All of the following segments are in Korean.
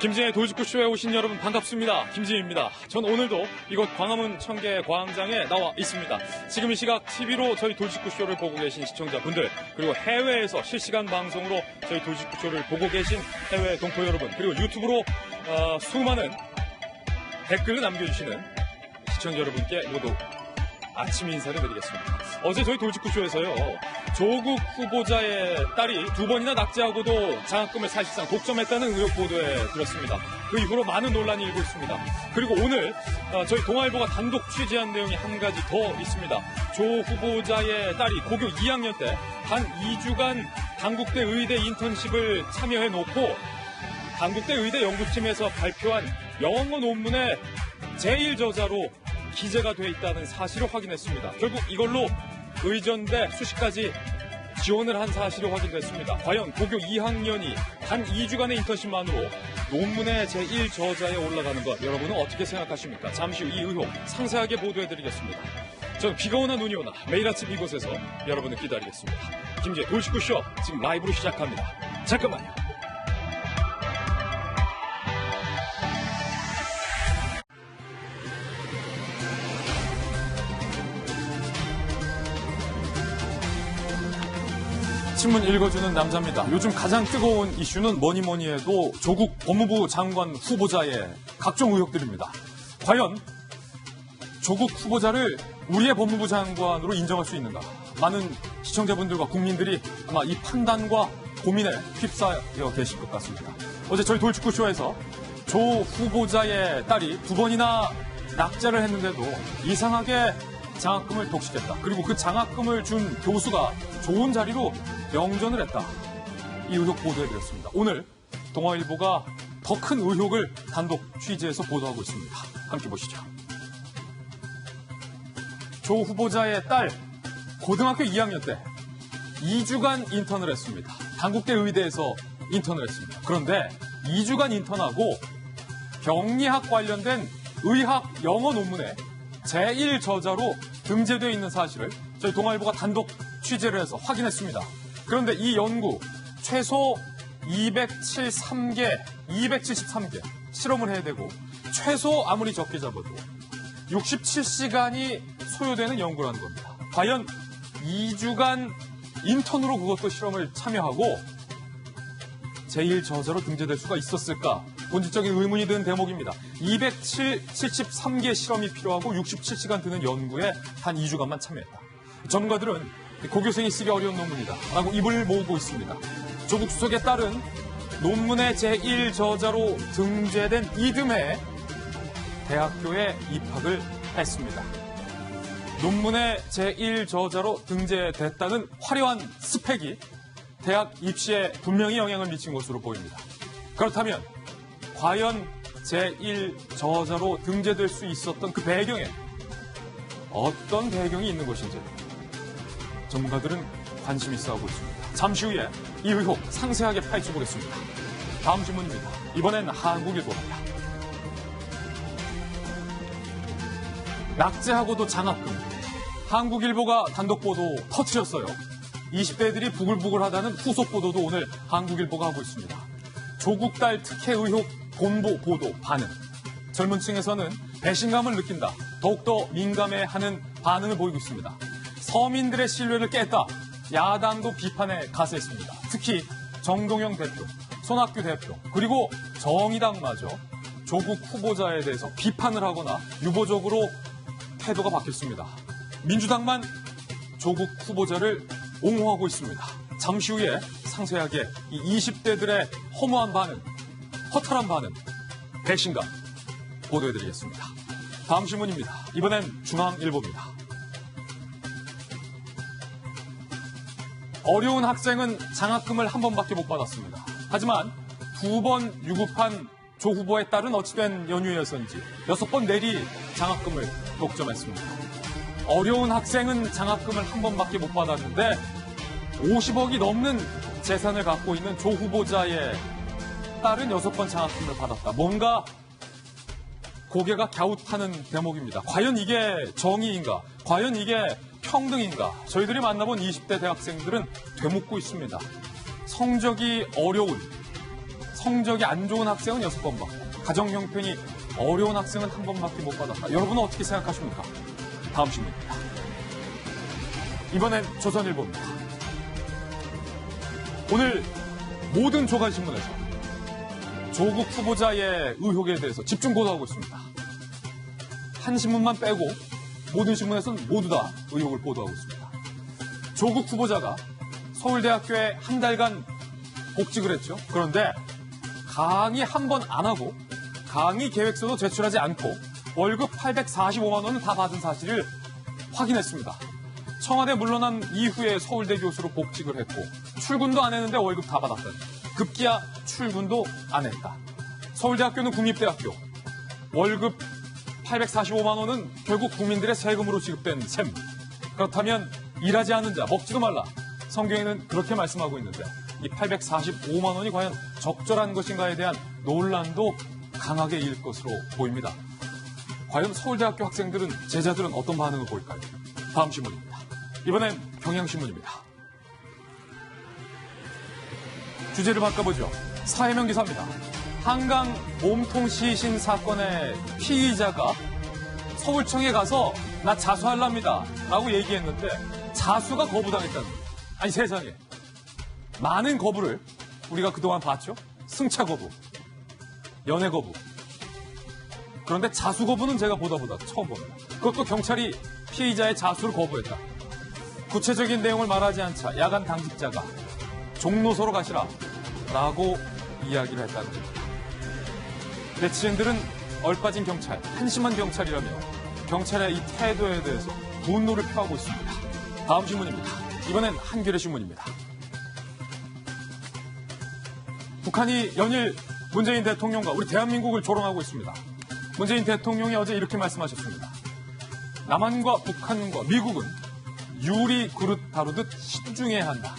김진의 돌직구쇼에 오신 여러분 반갑습니다. 김진입니다. 전 오늘도 이곳 광화문 청계광장에 나와 있습니다. 지금 이 시각 TV로 저희 돌직구쇼를 보고 계신 시청자분들, 그리고 해외에서 실시간 방송으로 저희 돌직구쇼를 보고 계신 해외 동포 여러분, 그리고 유튜브로 수많은 댓글을 남겨주시는 시청자 여러분께 모두 아침 인사를 드리겠습니다. 어제 저희 돌직구쇼에서요, 조국 후보자의 딸이 2번이나 낙제하고도 장학금을 사실상 독점했다는 의혹 보도에 들었습니다. 그 이후로 많은 논란이 일고 있습니다. 그리고 오늘 저희 동아일보가 단독 취재한 내용이 한 가지 더 있습니다. 조 후보자의 딸이 고교 2학년 때 단 2주간 단국대 의대 인턴십을 참여해 놓고 단국대 의대 연구팀에서 발표한 영어 논문의 제1저자로 기재가 돼 있다는 사실을 확인했습니다. 결국 이걸로 의전대 수시까지 지원을 한 사실이 확인됐습니다. 과연 고교 2학년이 단 2주간의 인턴십만으로 논문의 제1저자에 올라가는 것, 여러분은 어떻게 생각하십니까? 잠시 후 이 의혹 상세하게 보도해드리겠습니다. 저는 비가 오나 눈이 오나 매일 아침 이곳에서 여러분을 기다리겠습니다. 김지의 돌직구쇼 지금 라이브로 시작합니다. 잠깐만요. 신문 읽어주는 남자입니다. 요즘 가장 뜨거운 이슈는 뭐니 해도 조국 법무부 장관 후보자의 각종 의혹들입니다. 과연 조국 후보자를 우리의 법무부 장관으로 인정할 수 있는가? 많은 시청자분들과 국민들이 아마 이 판단과 고민에 휩싸여 계실 것 같습니다. 어제 저희 돌직구쇼에서 조 후보자의 딸이 2번이나 낙제를 했는데도 이상하게 장학금을 독식했다. 그리고 그 장학금을 준 교수가 좋은 자리로 명전을 했다. 이 의혹 보도해드렸습니다. 오늘 동아일보가 더 큰 의혹을 단독 취재해서 보도하고 있습니다. 함께 보시죠. 조 후보자의 딸 고등학교 2학년 때 2주간 인턴을 했습니다. 단국대 의대에서 인턴을 했습니다. 그런데 2주간 인턴하고 병리학 관련된 의학 영어 논문에 제1저자로 등재되어 있는 사실을 저희 동아일보가 단독 취재를 해서 확인했습니다. 그런데 이 연구 최소 273개 실험을 해야 되고 최소 아무리 적게 잡아도 67시간이 소요되는 연구라는 겁니다. 과연 2주간 인턴으로 그것도 실험을 참여하고 제1저자로 등재될 수가 있었을까? 본질적인 의문이 드는 대목입니다. 273개 실험이 필요하고 67시간 드는 연구에 단 2주간만 참여했다. 전문가들은 고교생이 쓰기 어려운 논문이다 라고 입을 모으고 있습니다. 조국 수석의 딸은 논문의 제1저자로 등재된 이듬해 대학교에 입학을 했습니다. 논문의 제1저자로 등재됐다는 화려한 스펙이 대학 입시에 분명히 영향을 미친 것으로 보입니다. 그렇다면 과연 제1저자로 등재될 수 있었던 그 배경에 어떤 배경이 있는 것인지 전문가들은 관심 있어 하고 있습니다. 잠시 후에 이 의혹 상세하게 파헤쳐보겠습니다. 다음 질문입니다. 이번엔 한국일보입니다. 낙제하고도 장학금. 한국일보가 단독 보도 터뜨렸어요. 20대들이 부글부글하다는 후속 보도도 오늘 한국일보가 하고 있습니다. 조국 딸 특혜 의혹 본보 보도 반응. 젊은 층에서는 배신감을 느낀다. 더욱더 민감해하는 반응을 보이고 있습니다. 서민들의 신뢰를 깼다. 야당도 비판에 가세했습니다. 특히 정동영 대표, 손학규 대표, 그리고 정의당마저 조국 후보자에 대해서 비판을 하거나 유보적으로 태도가 바뀌었습니다. 민주당만 조국 후보자를 옹호하고 있습니다. 잠시 후에 상세하게 이 20대들의 허무한 반응, 허탈한 반응, 배신감 보도해드리겠습니다. 다음 신문입니다. 이번엔 중앙일보입니다. 어려운 학생은 장학금을 한 번밖에 못 받았습니다. 하지만 2번 유급한 조 후보의 딸은 어찌된 연유여서인지 6번 내리 장학금을 독점했습니다. 어려운 학생은 장학금을 한 번밖에 못 받았는데 50억이 넘는 재산을 갖고 있는 조 후보자의 딸은 6번 장학금을 받았다. 뭔가 고개가 갸웃하는 대목입니다. 과연 이게 정의인가? 과연 이게 평등인가? 저희들이 만나본 20대 대학생들은 되묻고 있습니다. 성적이 어려운, 성적이 안 좋은 학생은 6번 받고 가정 형편이 어려운 학생은 1번밖에 못 받았다. 여러분은 어떻게 생각하십니까? 다음 신문입니다. 이번엔 조선일보입니다. 오늘 모든 조간신문에서 조국 후보자의 의혹에 대해서 집중 보도하고 있습니다. 한 신문만 빼고 모든 신문에서는 모두 다 의혹을 보도하고 있습니다. 조국 후보자가 서울대학교에 한 달간 복직을 했죠. 그런데 강의 한 번 안 하고 강의 계획서도 제출하지 않고 월급 845만 원은 다 받은 사실을 확인했습니다. 청와대 물러난 이후에 서울대 교수로 복직을 했고 출근도 안 했는데 월급 다 받았다니. 급기야 출근도 안 했다. 서울대학교는 국립대학교. 월급 845만 원은 결국 국민들의 세금으로 지급된 셈. 그렇다면 일하지 않는 자 먹지도 말라. 성경에는 그렇게 말씀하고 있는데 이 845만 원이 과연 적절한 것인가에 대한 논란도 강하게 일 것으로 보입니다. 과연 서울대학교 학생들은, 제자들은 어떤 반응을 보일까요? 다음 신문입니다. 이번엔 경향신문입니다. 주제를 바꿔보죠. 사회명 기사입니다. 한강 몸통 시신 사건의 피의자가 서울청에 가서 나 자수하랍니다 라고 얘기했는데 자수가 거부당했다는 거예요. 아니 세상에. 많은 거부를 우리가 그동안 봤죠. 승차 거부, 연애 거부. 그런데 자수 거부는 제가 보다 처음 봅니다. 그것도 경찰이 피의자의 자수를 거부했다. 구체적인 내용을 말하지 않자 야간 당직자가 종로소로 가시라 라고 이야기를 했다는 겁니다. 네티즌들은 얼빠진 경찰, 한심한 경찰이라며 경찰의 이 태도에 대해서 분노를 표하고 있습니다. 다음 신문입니다. 이번엔 한겨레 신문입니다. 북한이 연일 문재인 대통령과 우리 대한민국을 조롱하고 있습니다. 문재인 대통령이 어제 이렇게 말씀하셨습니다. 남한과 북한과 미국은 유리 그릇 다루듯 신중해야 한다.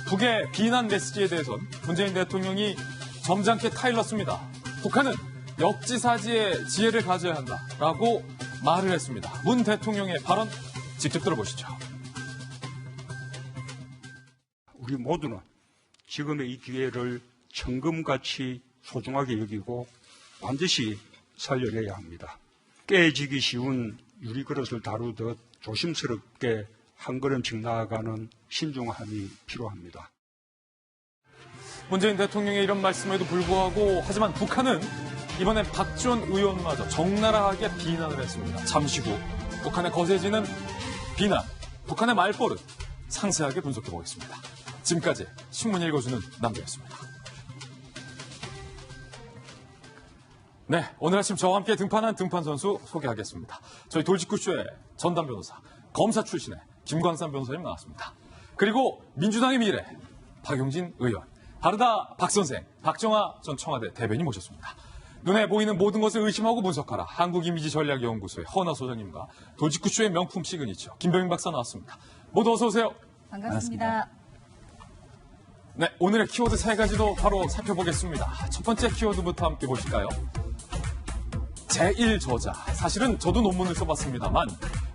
북의 비난 메시지에 대해서는 문재인 대통령이 점잖게 타일렀습니다. 북한은 역지사지의 지혜를 가져야 한다라고 말을 했습니다. 문 대통령의 발언 직접 들어보시죠. 우리 모두는 지금의 이 기회를 천금같이 소중하게 여기고 반드시 살려내야 합니다. 깨지기 쉬운 유리그릇을 다루듯 조심스럽게 한 걸음씩 나아가는 신중함이 필요합니다. 문재인 대통령의 이런 말씀에도 불구하고 하지만 북한은 이번엔 박지원 의원마저 적나라하게 비난을 했습니다. 잠시 후 북한의 거세지는 비난, 북한의 말버릇 상세하게 분석해 보겠습니다. 지금까지 신문 읽어주는 남자였습니다. 네, 오늘 아침 저와 함께 등판한 등판 선수 소개하겠습니다. 저희 돌직구쇼의 전담 변호사, 검사 출신의 김광삼 변호사님 나왔습니다. 그리고 민주당의 미래, 박용진 의원, 바르다 박선생, 박정아 전 청와대 대변인 모셨습니다. 눈에 보이는 모든 것을 의심하고 분석하라. 한국이미지전략연구소의 허나 소장님과 돌직구쇼의 명품 시그니처 김병인 박사 나왔습니다. 모두 어서 오세요. 반갑습니다. 네, 오늘의 키워드 3가지도 바로 살펴보겠습니다. 첫 번째 키워드부터 함께 보실까요? 제1저자. 사실은 저도 논문을 써봤습니다만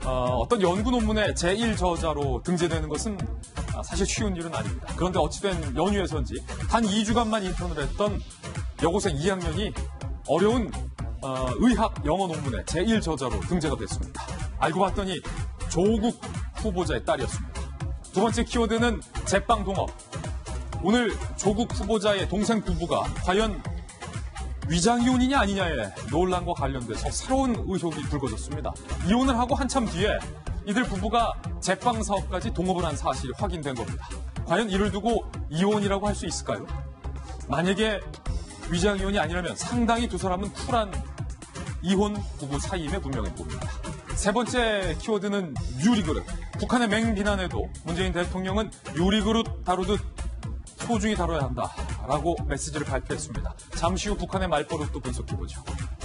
어떤 연구 논문에 제1저자로 등재되는 것은 사실 쉬운 일은 아닙니다. 그런데 어찌된 연유에서인지 단 2주간만 인턴을 했던 여고생 2학년이 어려운 의학 영어 논문에 제1저자로 등재가 됐습니다. 알고 봤더니 조국 후보자의 딸이었습니다. 두 번째 키워드는 제빵 동업. 오늘 조국 후보자의 동생 부부가 과연 위장이혼이냐 아니냐의 논란과 관련돼서 새로운 의혹이 불거졌습니다. 이혼을 하고 한참 뒤에 이들 부부가 제빵 사업까지 동업을 한 사실이 확인된 겁니다. 과연 이를 두고 이혼이라고 할 수 있을까요? 만약에 위장이혼이 아니라면 상당히 두 사람은 쿨한 이혼 부부 사이임에 분명해 보입니다. 세 번째 키워드는 유리그릇. 북한의 맹비난에도 문재인 대통령은 유리그릇 다루듯 소중히 다뤄야 한다라고 메시지를 발표했습니다. 잠시 후 북한의 말버릇도 분석해보죠.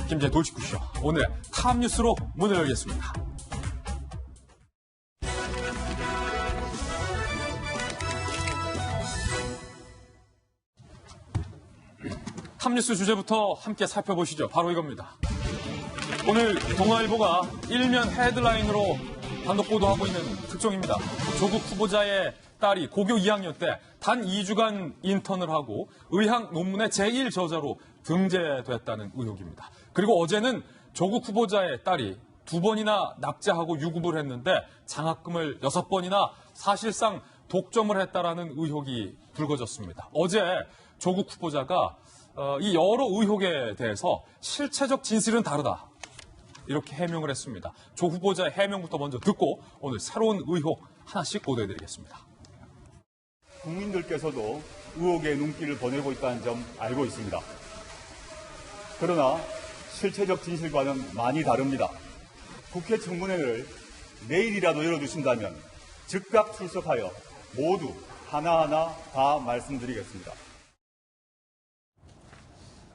김재 돌직구쇼 오늘 탑뉴스로 문을 열겠습니다. 탑뉴스 주제부터 함께 살펴보시죠. 바로 이겁니다. 오늘 동아일보가 일면 헤드라인으로 단독 보도하고 있는 특종입니다. 조국 후보자의 딸이 고교 2학년 때 단 2주간 인턴을 하고 의학 논문의 제1저자로 등재됐다는 의혹입니다. 그리고 어제는 조국 후보자의 딸이 2번이나 납제하고 유급을 했는데 장학금을 6번이나 사실상 독점을 했다라는 의혹이 불거졌습니다. 어제 조국 후보자가 이 여러 의혹에 대해서 실체적 진실은 다르다, 이렇게 해명을 했습니다. 조 후보자의 해명부터 먼저 듣고 오늘 새로운 의혹 하나씩 보도해드리겠습니다. 국민들께서도 의혹의 눈길을 보내고 있다는 점 알고 있습니다. 그러나 실체적 진실과는 많이 다릅니다. 국회 청문회를 내일이라도 열어주신다면 즉각 출석하여 모두 하나하나 다 말씀드리겠습니다.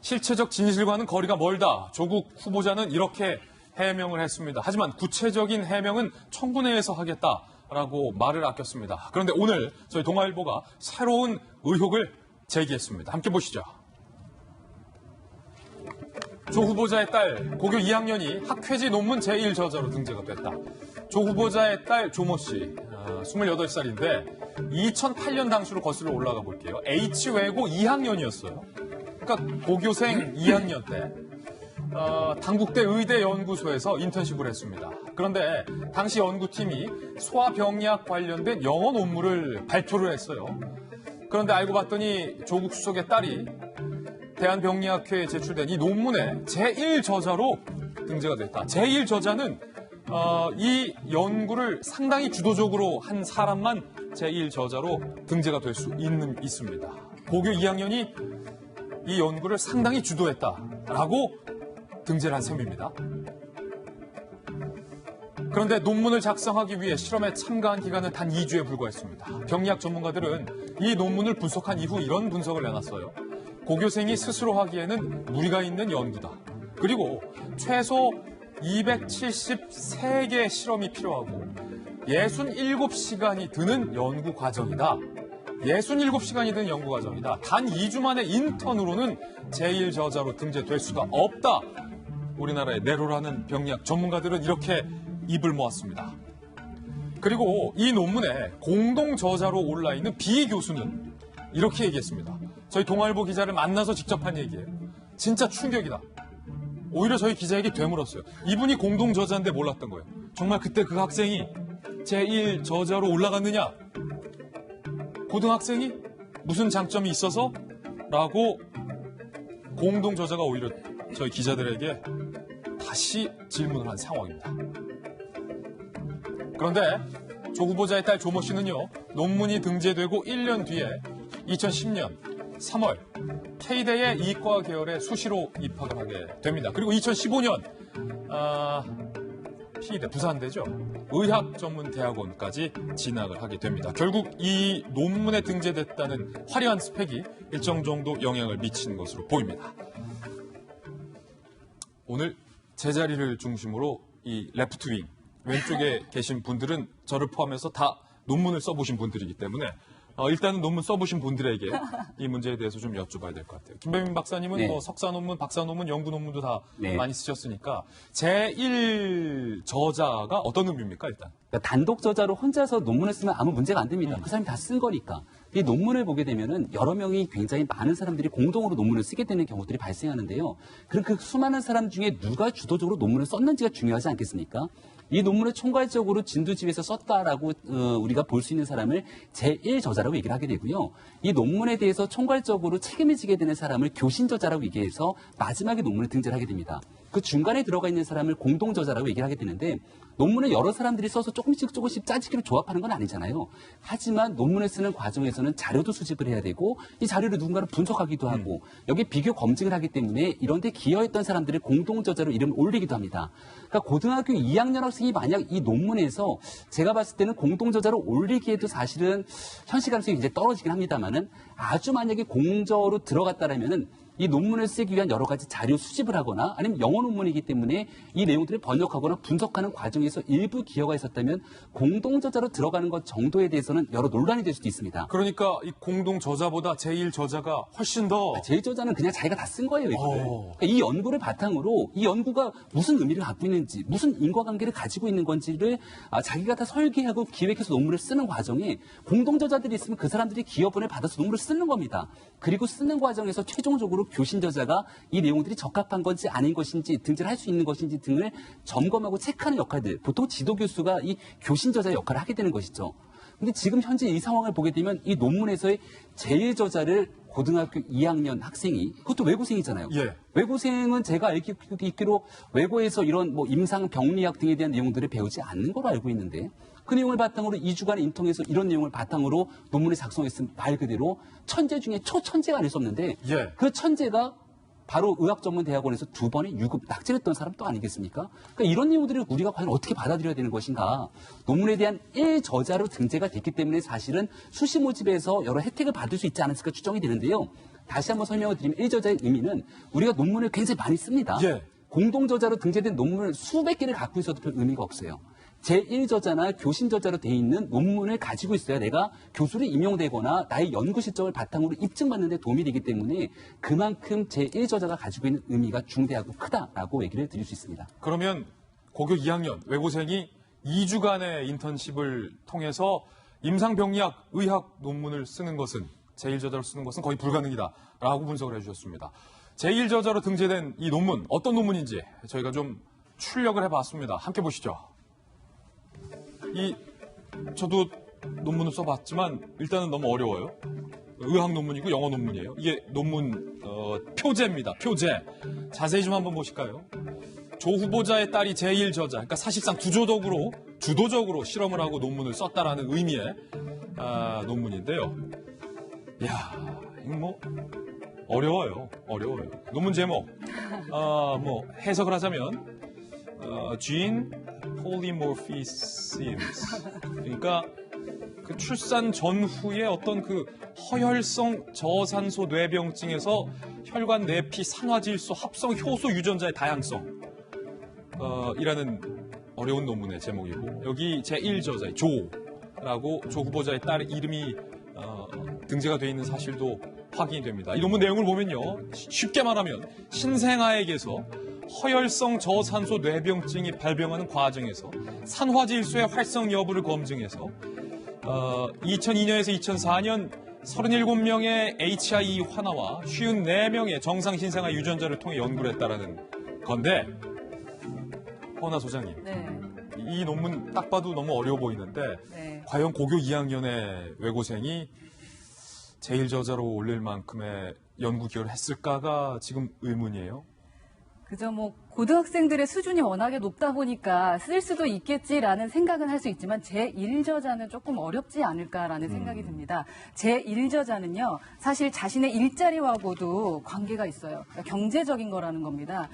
실체적 진실과는 거리가 멀다. 조국 후보자는 이렇게 해명을 했습니다. 하지만 구체적인 해명은 청문회에서 하겠다라고 말을 아꼈습니다. 그런데 오늘 저희 동아일보가 새로운 의혹을 제기했습니다. 함께 보시죠. 조 후보자의 딸 고교 2학년이 학회지 논문 제1저자로 등재가 됐다. 조 후보자의 딸 조모 씨, 28살인데 2008년 당시로 거슬러 올라가 볼게요. H외고 2학년이었어요. 그러니까 고교생 2학년 때 당국대 의대연구소에서 인턴십을 했습니다. 그런데 당시 연구팀이 소아병리학 관련된 영어 논문을 발표를 했어요. 그런데 알고 봤더니 조국 수석의 딸이 대한병리학회에 제출된 이 논문의 제1저자로 등재가 됐다. 제1저자는 이 연구를 상당히 주도적으로 한 사람만 제1저자로 등재가 될 수 있습니다. 고교 2학년이 이 연구를 상당히 주도했다라고 등재를 한 셈입니다. 그런데 논문을 작성하기 위해 실험에 참가한 기간은 단 2주에 불과했습니다. 병리학 전문가들은 이 논문을 분석한 이후 이런 분석을 내놨어요. 고교생이 스스로 하기에는 무리가 있는 연구다. 그리고 최소 273개의 실험이 필요하고 67시간이 드는 연구 과정이다. 67시간이 드는 연구 과정이다. 단 2주 만에 인턴으로는 제1저자로 등재될 수가 없다. 우리나라의 내로라는 병리학 전문가들은 이렇게 입을 모았습니다. 그리고 이 논문에 공동저자로 올라있는 B 교수는 이렇게 얘기했습니다. 저희 동아일보 기자를 만나서 직접 한 얘기예요. 진짜 충격이다. 오히려 저희 기자에게 되물었어요. 이분이 공동저자인데 몰랐던 거예요. 정말 그때 그 학생이 제1저자로 올라갔느냐? 고등학생이 무슨 장점이 있어서? 라고 공동저자가 오히려 저희 기자들에게 다시 질문을 한 상황입니다. 그런데 조 후보자의 딸 조모 씨는요, 논문이 등재되고 1년 뒤에 2010년 3월 K대의 이과 계열의 수시로 입학을 하게 됩니다. 그리고 2015년 P대, 부산대죠. 의학전문대학원까지 진학을 하게 됩니다. 결국 이 논문에 등재됐다는 화려한 스펙이 일정 정도 영향을 미치는 것으로 보입니다. 오늘 제자리를 중심으로 이 레프트윙, 왼쪽에 계신 분들은 저를 포함해서 다 논문을 써보신 분들이기 때문에 일단은 논문 써보신 분들에게 이 문제에 대해서 좀 여쭤봐야 될 것 같아요. 김배민 박사님은 네. 뭐 석사 논문, 박사 논문, 연구 논문도 다 네. 많이 쓰셨으니까 제1저자가 어떤 의미입니까, 일단? 그러니까 단독 저자로 혼자서 논문을 쓰면 아무 문제가 안 됩니다. 그 사람이 다 쓴 거니까. 이 논문을 보게 되면은 여러 명이 굉장히 많은 사람들이 공동으로 논문을 쓰게 되는 경우들이 발생하는데요. 그럼 그 수많은 사람 중에 누가 주도적으로 논문을 썼는지가 중요하지 않겠습니까? 이 논문을 총괄적으로 진두지휘해서 썼다라고 우리가 볼 수 있는 사람을 제1저자라고 얘기를 하게 되고요. 이 논문에 대해서 총괄적으로 책임을 지게 되는 사람을 교신저자라고 얘기해서 마지막에 논문을 등재를 하게 됩니다. 그 중간에 들어가 있는 사람을 공동저자라고 얘기를 하게 되는데 논문을 여러 사람들이 써서 조금씩 짜집기로 조합하는 건 아니잖아요. 하지만 논문을 쓰는 과정에서는 자료도 수집을 해야 되고 이 자료를 누군가를 분석하기도 하고 여기 비교 검증을 하기 때문에 이런 데 기여했던 사람들을 공동저자로 이름을 올리기도 합니다. 그러니까 고등학교 2학년 학생이 만약 이 논문에서 제가 봤을 때는 공동저자로 올리기에도 사실은 현실 가능성이 굉장히 떨어지긴 합니다만은 아주 만약에 공저로 들어갔다라면은 이 논문을 쓰기 위한 여러 가지 자료 수집을 하거나 아니면 영어 논문이기 때문에 이 내용들을 번역하거나 분석하는 과정에서 일부 기여가 있었다면 공동 저자로 들어가는 것 정도에 대해서는 여러 논란이 될 수도 있습니다. 그러니까 이 공동 저자보다 제1 저자가 훨씬 더 제1 저자는 그냥 자기가 다 쓴 거예요, 이거를. 그러니까 이 연구를 바탕으로 이 연구가 무슨 의미를 갖고 있는지, 무슨 인과관계를 가지고 있는 건지를 자기가 다 설계하고 기획해서 논문을 쓰는 과정에 공동 저자들이 있으면 그 사람들이 기여분을 받아서 논문을 쓰는 겁니다. 그리고 쓰는 과정에서 최종적으로 교신 저자가 이 내용들이 적합한 건지 아닌 것인지 등재를 할 수 있는 것인지 등을 점검하고 체크하는 역할들, 보통 지도 교수가 이 교신 저자의 역할을 하게 되는 것이죠. 근데 지금 현재 이 상황을 보게 되면 이 논문에서의 제1 저자를 고등학교 2학년 학생이, 그것도 외고생이잖아요. 예. 외고생은 제가 알기로 외고에서 이런 뭐 임상 병리학 등에 대한 내용들을 배우지 않는 걸로 알고 있는데, 그 내용을 바탕으로 2주간 인턴에서 이런 내용을 바탕으로 논문을 작성했으면 말 그대로 천재 중에 초천재가 아닐 수 없는데, 예. 그 천재가 바로 의학전문대학원에서 2번의 유급 낙제했던 사람 또 아니겠습니까? 그러니까 이런 내용들을 우리가 과연 어떻게 받아들여야 되는 것인가? 논문에 대한 1저자로 등재가 됐기 때문에 사실은 수시 모집에서 여러 혜택을 받을 수 있지 않았을까 추정이 되는데요. 다시 한번 설명을 드리면 1저자의 의미는 우리가 논문을 굉장히 많이 씁니다. 예. 공동저자로 등재된 논문을 수백 개를 갖고 있어도 별 의미가 없어요. 제1저자나 교신저자로 돼 있는 논문을 가지고 있어야 내가 교수로 임용되거나 나의 연구 실적을 바탕으로 입증받는 데 도움이 되기 때문에 그만큼 제1저자가 가지고 있는 의미가 중대하고 크다라고 얘기를 드릴 수 있습니다. 그러면 고교 2학년 외고생이 2주간의 인턴십을 통해서 임상병리학 의학 논문을 쓰는 것은 제1저자로 쓰는 것은 거의 불가능이다라고 분석을 해주셨습니다. 제1저자로 등재된 이 논문 어떤 논문인지 저희가 좀 출력을 해봤습니다. 함께 보시죠. 저도 논문을 써봤지만 일단은 너무 어려워요. 의학 논문이고 영어 논문이에요. 이게 논문 표제입니다. 표제. 자세히 좀 한번 보실까요? 조 후보자의 딸이 제1저자, 그러니까 사실상 주도적으로 실험을 하고 논문을 썼다라는 의미의 논문인데요. 이야, 이거 뭐 어려워요. 논문 제목 뭐 해석을 하자면 gene polymorphisms, 그러니까 그 출산 전후에 어떤 그 허혈성 저산소 뇌병증에서 혈관 내피 산화질소 합성 효소 유전자의 다양성 이라는 어려운 논문의 제목이고, 여기 제1저자의 조라고 조 후보자의 딸 이름이 등재가 되어 있는 사실도 확인이 됩니다. 이 논문 내용을 보면요, 쉽게 말하면 신생아에게서 허혈성 저산소 뇌병증이 발병하는 과정에서 산화질소의 활성 여부를 검증해서 2002년에서 2004년 37명의 HIE 환아와 54명의 정상 신생아 유전자를 통해 연구를 했다라는 건데, 허나 소장님, 네. 이 논문 딱 봐도 너무 어려워 보이는데 네. 과연 고교 2학년의 외고생이 제1저자로 올릴 만큼의 연구 기여를 했을까가 지금 의문이에요. 그저 뭐 고등학생들의 수준이 워낙에 높다 보니까 쓸 수도 있겠지라는 생각은 할 수 있지만 제1저자는 조금 어렵지 않을까라는 생각이 듭니다. 제1저자는요, 사실 자신의 일자리와고도 관계가 있어요. 그러니까 경제적인 거라는 겁니다.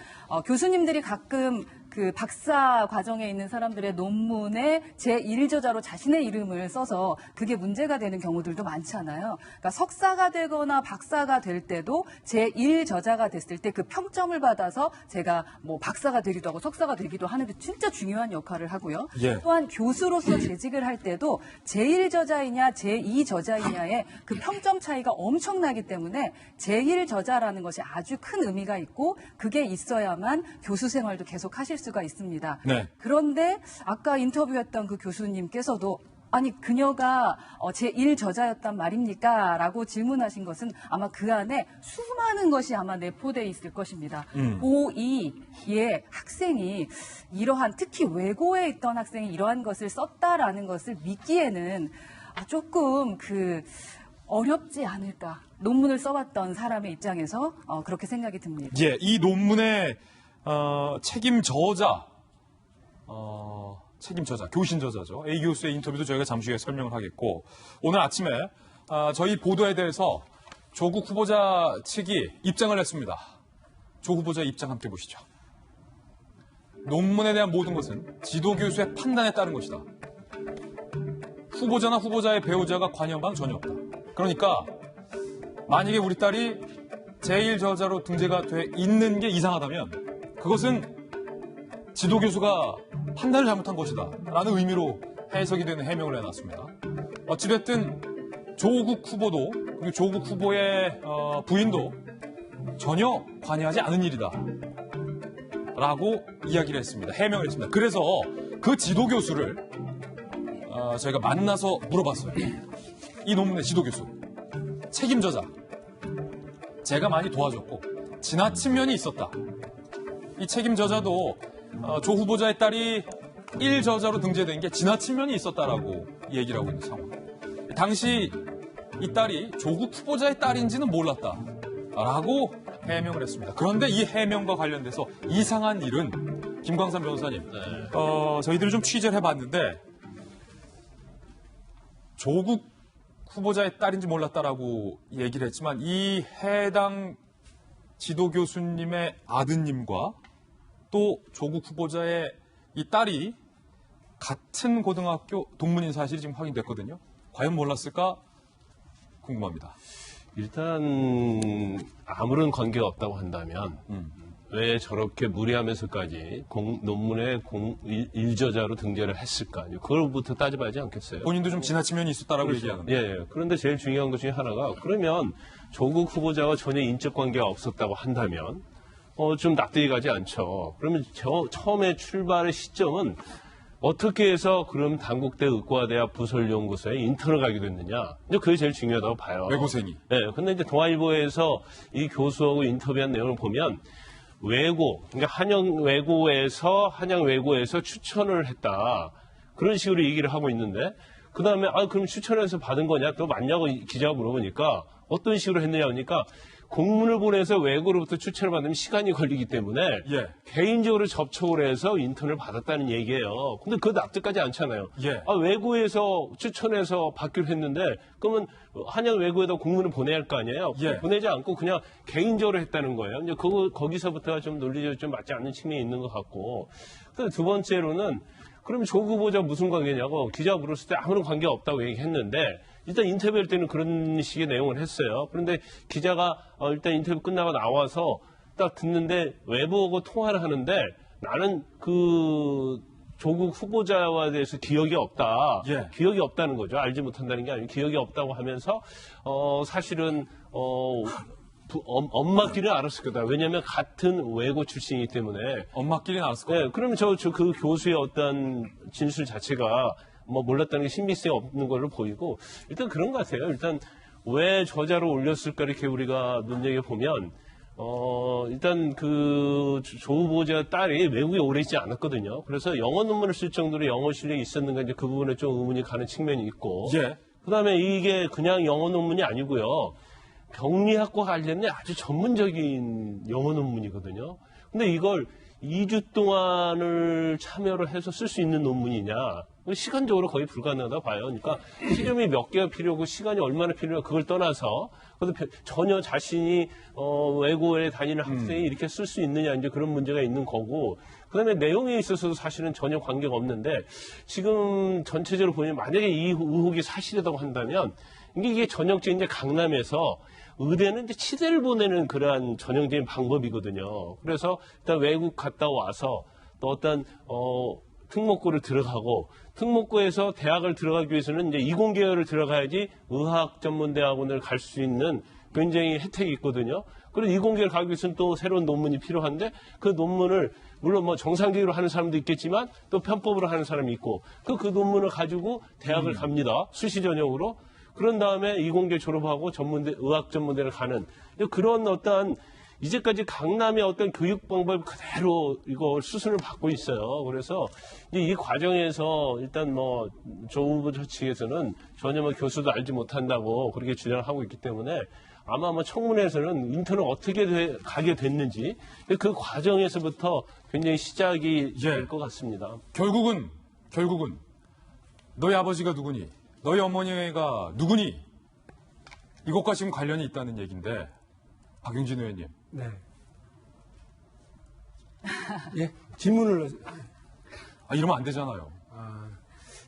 교수님들이 가끔 그 박사 과정에 있는 사람들의 논문에 제1저자로 자신의 이름을 써서 그게 문제가 되는 경우들도 많잖아요. 그러니까 석사가 되거나 박사가 될 때도 제1저자가 됐을 때 그 평점을 받아서 제가 뭐 박사가 되기도 하고 석사가 되기도 하는데 진짜 중요한 역할을 하고요. 예. 또한 교수로서 재직을 할 때도 제1저자이냐 제2저자이냐의 그 평점 차이가 엄청나기 때문에 제1저자라는 것이 아주 큰 의미가 있고, 그게 있어야만 교수 생활도 계속 하실 수가 있습니다. 네. 그런데 아까 인터뷰했던 그 교수님께서도 아니 그녀가 제1저자였단 말입니까? 라고 질문하신 것은 아마 그 안에 수많은 것이 아마 내포되어 있을 것입니다. 고2의 학생이 이러한, 특히 외고에 있던 학생이 이러한 것을 썼다라는 것을 믿기에는 조금 어렵지 않을까. 논문을 써봤던 사람의 입장에서 그렇게 생각이 듭니다. 예, 이 논문의 책임 저자, 교신 저자죠. A 교수의 인터뷰도 저희가 잠시 후에 설명을 하겠고, 오늘 아침에 저희 보도에 대해서 조국 후보자 측이 입장을 했습니다. 조 후보자의 입장 함께 보시죠. 논문에 대한 모든 것은 지도 교수의 판단에 따른 것이다. 후보자나 후보자의 배우자가 관여한 바는 전혀 없다. 그러니까 만약에 우리 딸이 제1저자로 등재가 돼 있는 게 이상하다면 그것은 지도교수가 판단을 잘못한 것이다 라는 의미로 해석이 되는 해명을 해놨습니다. 어찌됐든 조국 후보도 그리고 조국 후보의 부인도 전혀 관여하지 않은 일이다 라고 이야기를 했습니다. 해명을 했습니다. 그래서 그 지도교수를 저희가 만나서 물어봤어요. 이 논문의 지도교수, 책임저자, 제가 많이 도와줬고 지나친 면이 있었다. 이 책임저자도 조 후보자의 딸이 1저자로 등재된 게 지나친 면이 있었다라고 얘기를 하고 있는 상황. 당시 이 딸이 조국 후보자의 딸인지는 몰랐다라고 해명을 했습니다. 그런데 이 해명과 관련돼서 이상한 일은 김광삼 변호사님, 저희들이 좀 취재를 해봤는데 조국 후보자의 딸인지 몰랐다라고 얘기를 했지만 이 해당 지도교수님의 아드님과 또 조국 후보자의 이 딸이 같은 고등학교 동문인 사실이 지금 확인됐거든요. 과연 몰랐을까 궁금합니다. 일단 아무런 관계가 없다고 한다면 왜 저렇게 무리하면서까지 논문의 일저자로 등재를 했을까? 그걸부터 따져봐야지 않겠어요? 본인도 좀 지나친 면이 있었다라고 그렇죠. 얘기하는데. 예. 그런데 제일 중요한 것 중에 하나가 그러면 조국 후보자와 전혀 인적 관계가 없었다고 한다면 좀 납득이 가지 않죠. 그러면 처음에 출발의 시점은 어떻게 해서 그럼 단국대 의과대학 부설연구소에 인턴을 가게 됐느냐. 이제 그게 제일 중요하다고 봐요. 외고생이. 네. 근데 이제 동아일보에서 이 교수하고 인터뷰한 내용을 보면 그러니까 한양외고에서 추천을 했다. 그런 식으로 얘기를 하고 있는데, 그 다음에, 그럼 추천해서 받은 거냐? 또 맞냐고 기자가 물어보니까, 어떤 식으로 했느냐 하니까, 공문을 보내서 외고로부터 추천을 받으면 시간이 걸리기 때문에, 예. 개인적으로 접촉을 해서 인턴을 받았다는 얘기예요. 근데 그거 납득하지 않잖아요. 예. 외고에서 추천해서 받기로 했는데, 그러면 한양 외고에다 공문을 보내야 할 거 아니에요? 예. 보내지 않고 그냥 개인적으로 했다는 거예요. 이제 거기서부터가 좀 논리적으로 좀 맞지 않는 측면이 있는 것 같고. 또 두 번째로는, 그러면 조국 후보자 무슨 관계냐고 기자가 물었을 때 아무런 관계가 없다고 얘기했는데, 일단 인터뷰할 때는 그런 식의 내용을 했어요. 그런데 기자가 일단 인터뷰 끝나고 나와서 딱 듣는데 외부하고 통화를 하는데 나는 그 조국 후보자와 대해서 기억이 없다. 예. 기억이 없다는 거죠. 알지 못한다는 게 아니고 기억이 없다고 하면서 사실은 엄마끼리는 알았을 거다. 왜냐하면 같은 외고 출신이기 때문에. 엄마끼리는 알았을 거예요. 네, 그러면 그 교수의 어떤 진술 자체가 몰랐다는 게 신빙성이 없는 걸로 보이고, 일단 그런 것 같아요. 일단 왜 저자로 올렸을까 이렇게 우리가 눈여겨보면, 일단 조 후보자 딸이 외국에 오래 있지 않았거든요. 그래서 영어 논문을 쓸 정도로 영어 실력이 있었는가 이제 그 부분에 좀 의문이 가는 측면이 있고, 예. 그 다음에 이게 그냥 영어 논문이 아니고요. 병리학과 관련된 아주 전문적인 영어 논문이거든요. 근데 이걸 2주 동안을 참여를 해서 쓸 수 있는 논문이냐. 시간적으로 거의 불가능하다 봐요. 그러니까 시름이 몇 개가 필요하고 시간이 얼마나 필요하고 그걸 떠나서 전혀 자신이 외고에 다니는 학생이 이렇게 쓸 수 있느냐 이제 그런 문제가 있는 거고 그다음에 내용에 있어서도 사실은 전혀 관계가 없는데 지금 전체적으로 보면 만약에 이 의혹이 사실이라고 한다면 이게 전형적인 이제 강남에서 의대는 이제 치대를 보내는 그러한 전형적인 방법이거든요. 그래서 일단 외국 갔다 와서 또 어떤 특목고를 들어가고 특목고에서 대학을 들어가기 위해서는 이제 이공계열을 들어가야지 의학 전문대학원을 갈 수 있는 굉장히 혜택이 있거든요. 그리고 이공계를 가기 위해서는 또 새로운 논문이 필요한데 그 논문을 물론 정상적으로 하는 사람도 있겠지만 또 편법으로 하는 사람이 있고 그 논문을 가지고 대학을 갑니다. 수시 전형으로. 그런 다음에 이공계 졸업하고 의학 전문대를 가는 그런 어떤 이제까지 강남의 어떤 교육 방법 그대로 이거 수순을 받고 있어요. 그래서 이 과정에서 일단 조 후보자 측에서는 전혀 교수도 알지 못한다고 그렇게 주장하고 있기 때문에 아마 청문회에서는 인턴을 어떻게 가게 됐는지 그 과정에서부터 굉장히 시작이 될 것 같습니다. 결국은 너희 아버지가 누구니? 너희 어머니가 누구니? 이것과 지금 관련이 있다는 얘기인데 박용진 의원님. 네. 예, 질문을. 이러면 안 되잖아요.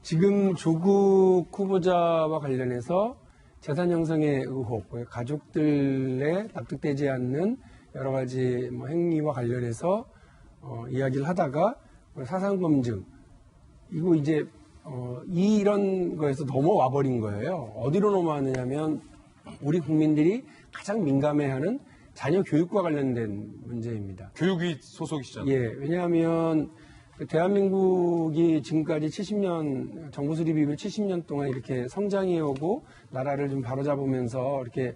지금 조국 후보자와 관련해서 재산 형성의 의혹, 가족들의 납득되지 않는 여러 가지 뭐 행위와 관련해서 이야기를 하다가 사상 검증 이거 이제 이런 거에서 넘어와 버린 거예요. 어디로 넘어왔느냐면 우리 국민들이 가장 민감해하는 자녀 교육과 관련된 문제입니다. 교육위 소속이시잖아요. 예, 왜냐하면 대한민국이 지금까지 70년, 정부 수립 이후 70년 동안 이렇게 성장해오고 나라를 좀 바로잡으면서 이렇게,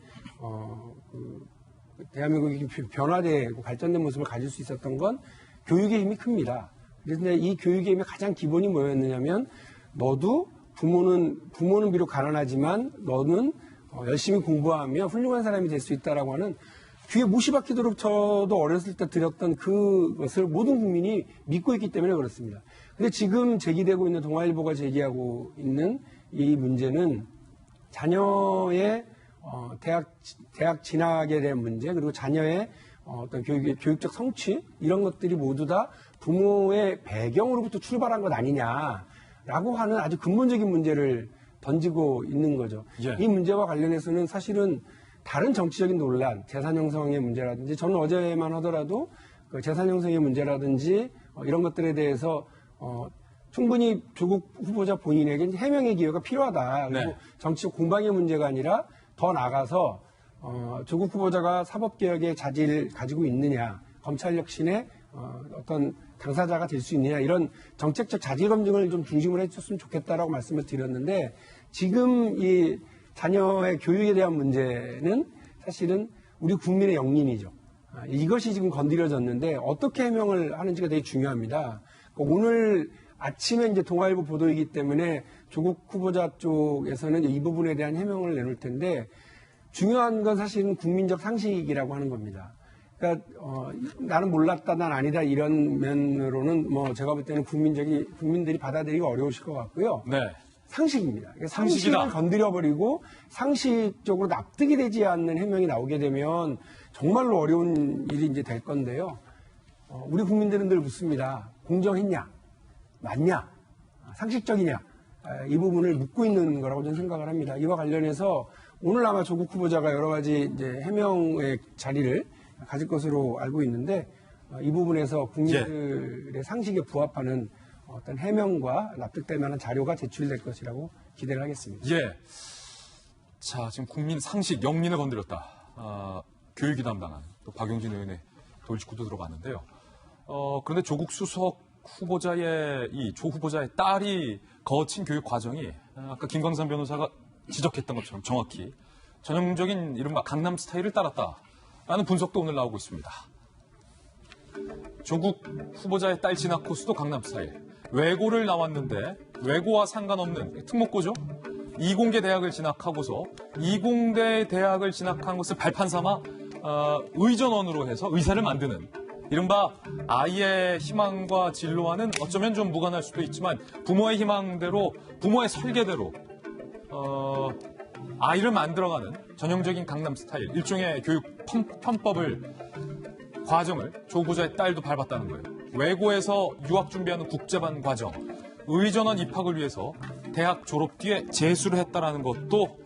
대한민국이 변화되고 발전된 모습을 가질 수 있었던 건 교육의 힘이 큽니다. 그런데 이 교육의 힘의 가장 기본이 뭐였느냐면 너도 부모는 비록 가난하지만 너는 열심히 공부하며 훌륭한 사람이 될 수 있다라고 하는 귀에 못이 박히도록 저도 어렸을 때 드렸던 그것을 모든 국민이 믿고 있기 때문에 그렇습니다. 근데 지금 제기되고 있는 동아일보가 제기하고 있는 이 문제는 자녀의 대학 진학에 대한 문제 그리고 자녀의 어떤 교육적 성취 이런 것들이 모두 다 부모의 배경으로부터 출발한 것 아니냐라고 하는 아주 근본적인 문제를 던지고 있는 거죠. 예. 이 문제와 관련해서는 사실은 다른 정치적인 논란, 재산 형성의 문제라든지 저는 어제만 하더라도 그 재산 형성의 문제라든지 이런 것들에 대해서 충분히 조국 후보자 본인에게 해명의 기회가 필요하다. 그리고 네. 정치적 공방의 문제가 아니라 더 나아가서 조국 후보자가 사법개혁의 자질을 가지고 있느냐, 검찰 혁신의 어떤 당사자가 될 수 있느냐 이런 정책적 자질 검증을 좀 중심으로 해줬으면 좋겠다라고 말씀을 드렸는데 지금 이 자녀의 교육에 대한 문제는 사실은 우리 국민의 영린이죠. 이것이 지금 건드려졌는데 어떻게 해명을 하는지가 되게 중요합니다. 오늘 아침에 이제 동아일보 보도이기 때문에 조국 후보자 쪽에서는 이 부분에 대한 해명을 내놓을 텐데 중요한 건 사실은 국민적 상식이라고 하는 겁니다. 그러니까 나는 몰랐다, 난 아니다 이런 면으로는 뭐 제가 볼 때는 국민들이 받아들이기 어려우실 것 같고요. 네. 상식입니다. 상식이다. 상식을 건드려버리고 상식적으로 납득이 되지 않는 해명이 나오게 되면 정말로 어려운 일이 이제 될 건데요. 우리 국민들은 늘 묻습니다. 공정했냐? 맞냐? 상식적이냐? 이 부분을 묻고 있는 거라고 저는 생각을 합니다. 이와 관련해서 오늘 아마 조국 후보자가 여러 가지 이제 해명의 자리를 가질 것으로 알고 있는데 이 부분에서 국민들의 상식에 부합하는 어떤 해명과 납득될 만한 자료가 제출될 것이라고 기대를 하겠습니다. 예. 자, 지금 국민 상식, 영린을 건드렸다. 교육이 담당한 또 박용진 의원의 돌직구도 들어봤는데요. 그런데 조국 수석 후보자의 조 후보자의 딸이 거친 교육 과정이 아까 김광산 변호사가 지적했던 것처럼 정확히 전형적인 이른바 강남 스타일을 따랐다라는 분석도 오늘 나오고 있습니다. 조국 후보자의 딸 진학 코스도 강남 스타일. 외고를 나왔는데 외고와 상관없는 특목고죠. 이공계 대학을 진학하고서 이공대 대학을 진학한 것을 발판 삼아 의전원으로 해서 의사를 만드는 이른바 아이의 희망과 진로와는 어쩌면 좀 무관할 수도 있지만 부모의 희망대로 부모의 설계대로 아이를 만들어가는 전형적인 강남 스타일 일종의 교육 편법을 과정을 조 후보자의 딸도 밟았다는 거예요. 외고에서 유학 준비하는 국제반 과정, 의전원 입학을 위해서 대학 졸업 뒤에 재수를 했다는 것도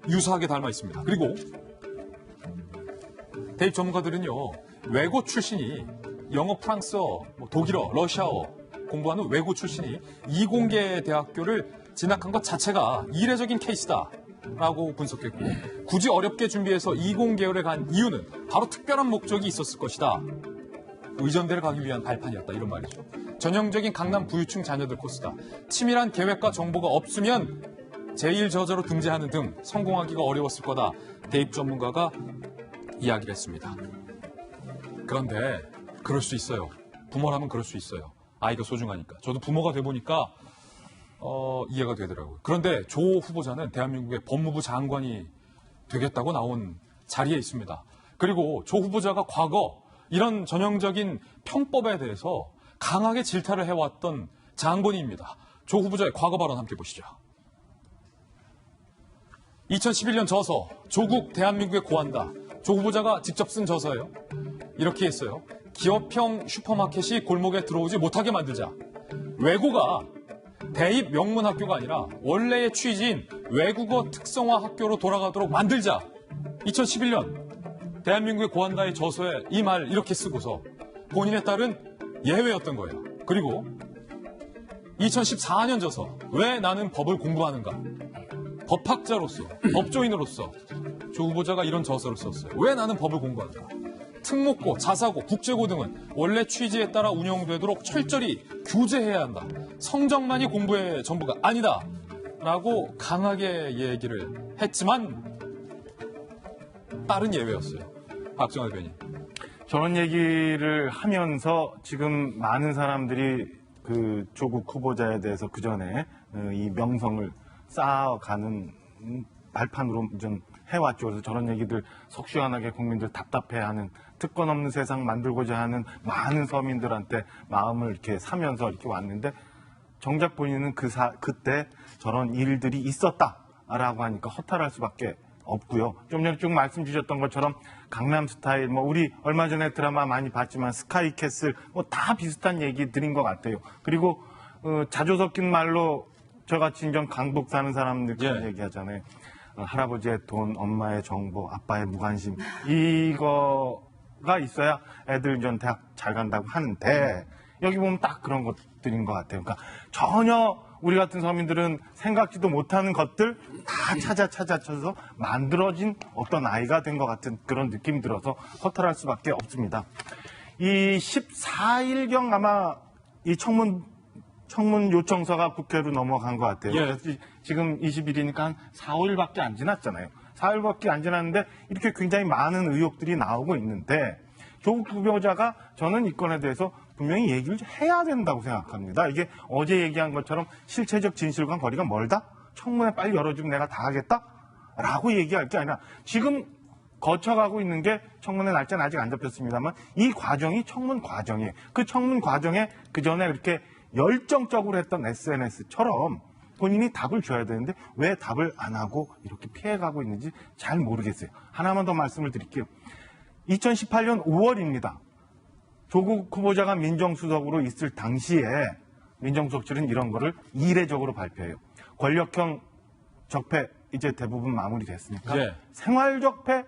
유사하게 닮아 있습니다. 그리고 대입 전문가들은요, 외고 출신이 영어, 프랑스어, 독일어, 러시아어 공부하는 외고 출신이 이공계 대학교를 진학한 것 자체가 이례적인 케이스다라고 분석했고 굳이 어렵게 준비해서 이공계열에 간 이유는 바로 특별한 목적이 있었을 것이다. 의전대를 가기 위한 발판이었다. 이런 말이죠. 전형적인 강남 부유층 자녀들 코스다. 치밀한 계획과 정보가 없으면 제1저자로 등재하는 등 성공하기가 어려웠을 거다. 대입 전문가가 이야기를 했습니다. 그런데 그럴 수 있어요. 부모라면 그럴 수 있어요. 아이가 소중하니까. 저도 부모가 돼보니까 이해가 되더라고요. 그런데 조 후보자는 대한민국의 법무부 장관이 되겠다고 나온 자리에 있습니다. 그리고 조 후보자가 과거 이런 전형적인 편법에 대해서 강하게 질타를 해왔던 장본인입니다. 조 후보자의 과거 발언 함께 보시죠. 2011년 저서 조국 대한민국에 고한다. 조 후보자가 직접 쓴 저서예요. 이렇게 했어요. 기업형 슈퍼마켓이 골목에 들어오지 못하게 만들자. 외고가 대입 명문 학교가 아니라 원래의 취지인 외국어 특성화 학교로 돌아가도록 만들자. 2011년 대한민국의 고한다의 저서에 이 말 이렇게 쓰고서 본인의 딸은 예외였던 거예요. 그리고 2014년 저서 왜 나는 법을 공부하는가. 법학자로서, 법조인으로서 조 후보자가 이런 저서를 썼어요. 왜 나는 법을 공부하는가. 특목고, 자사고, 국제고 등은 원래 취지에 따라 운영되도록 철저히 규제해야 한다. 성적만이 공부의 전부가 아니다. 라고 강하게 얘기를 했지만 딸은 예외였어요. 박정환 대변인. 저런 얘기를 하면서 지금 많은 사람들이 그 조국 후보자에 대해서 그 전에 이 명성을 쌓아가는 발판으로 좀 해왔죠. 그래서 저런 얘기들 속 시원하게 국민들 답답해하는 특권 없는 세상 만들고자 하는 많은 서민들한테 마음을 이렇게 사면서 이렇게 왔는데 정작 본인은 그때 저런 일들이 있었다라고 하니까 허탈할 수밖에 없고요. 좀 전에 쭉 말씀 주셨던 것처럼 강남 스타일, 뭐 우리 얼마 전에 드라마 많이 봤지만 스카이캐슬 뭐 다 비슷한 얘기들인 것 같아요. 그리고 자주 섞인 말로 저같이 인정 강북 사는 사람들 그런 얘기하잖아요. 할아버지의 돈, 엄마의 정보, 아빠의 무관심 이거가 있어야 애들 전 대학 잘 간다고 하는데 여기 보면 딱 그런 것들인 것 같아요. 그러니까 전혀 우리 같은 서민들은 생각지도 못하는 것들 다 찾아서 만들어진 어떤 아이가 된 것 같은 그런 느낌이 들어서 허탈할 수밖에 없습니다. 이 14일경 아마 이 청문 요청서가 국회로 넘어간 것 같아요. 그래서 지금 20일이니까 한 4, 5일밖에 안 지났잖아요. 4일밖에 안 지났는데 이렇게 굉장히 많은 의혹들이 나오고 있는데 조국 후보자가 저는 이 건에 대해서 분명히 얘기를 해야 된다고 생각합니다. 이게 어제 얘기한 것처럼 실체적 진실과 거리가 멀다? 청문회 빨리 열어주면 내가 다 하겠다? 라고 얘기할 게 아니라 지금 거쳐가고 있는 게 청문회 날짜는 아직 안 잡혔습니다만 이 과정이 청문 과정이에요. 그 청문 과정에 그 전에 그렇게 열정적으로 했던 SNS처럼 본인이 답을 줘야 되는데 왜 답을 안 하고 이렇게 피해가고 있는지 잘 모르겠어요. 하나만 더 말씀을 드릴게요. 2018년 5월입니다. 조국 후보자가 민정수석으로 있을 당시에 민정수석실은 이런 거를 이례적으로 발표해요. 권력형 적폐 이제 대부분 마무리됐으니까 생활적폐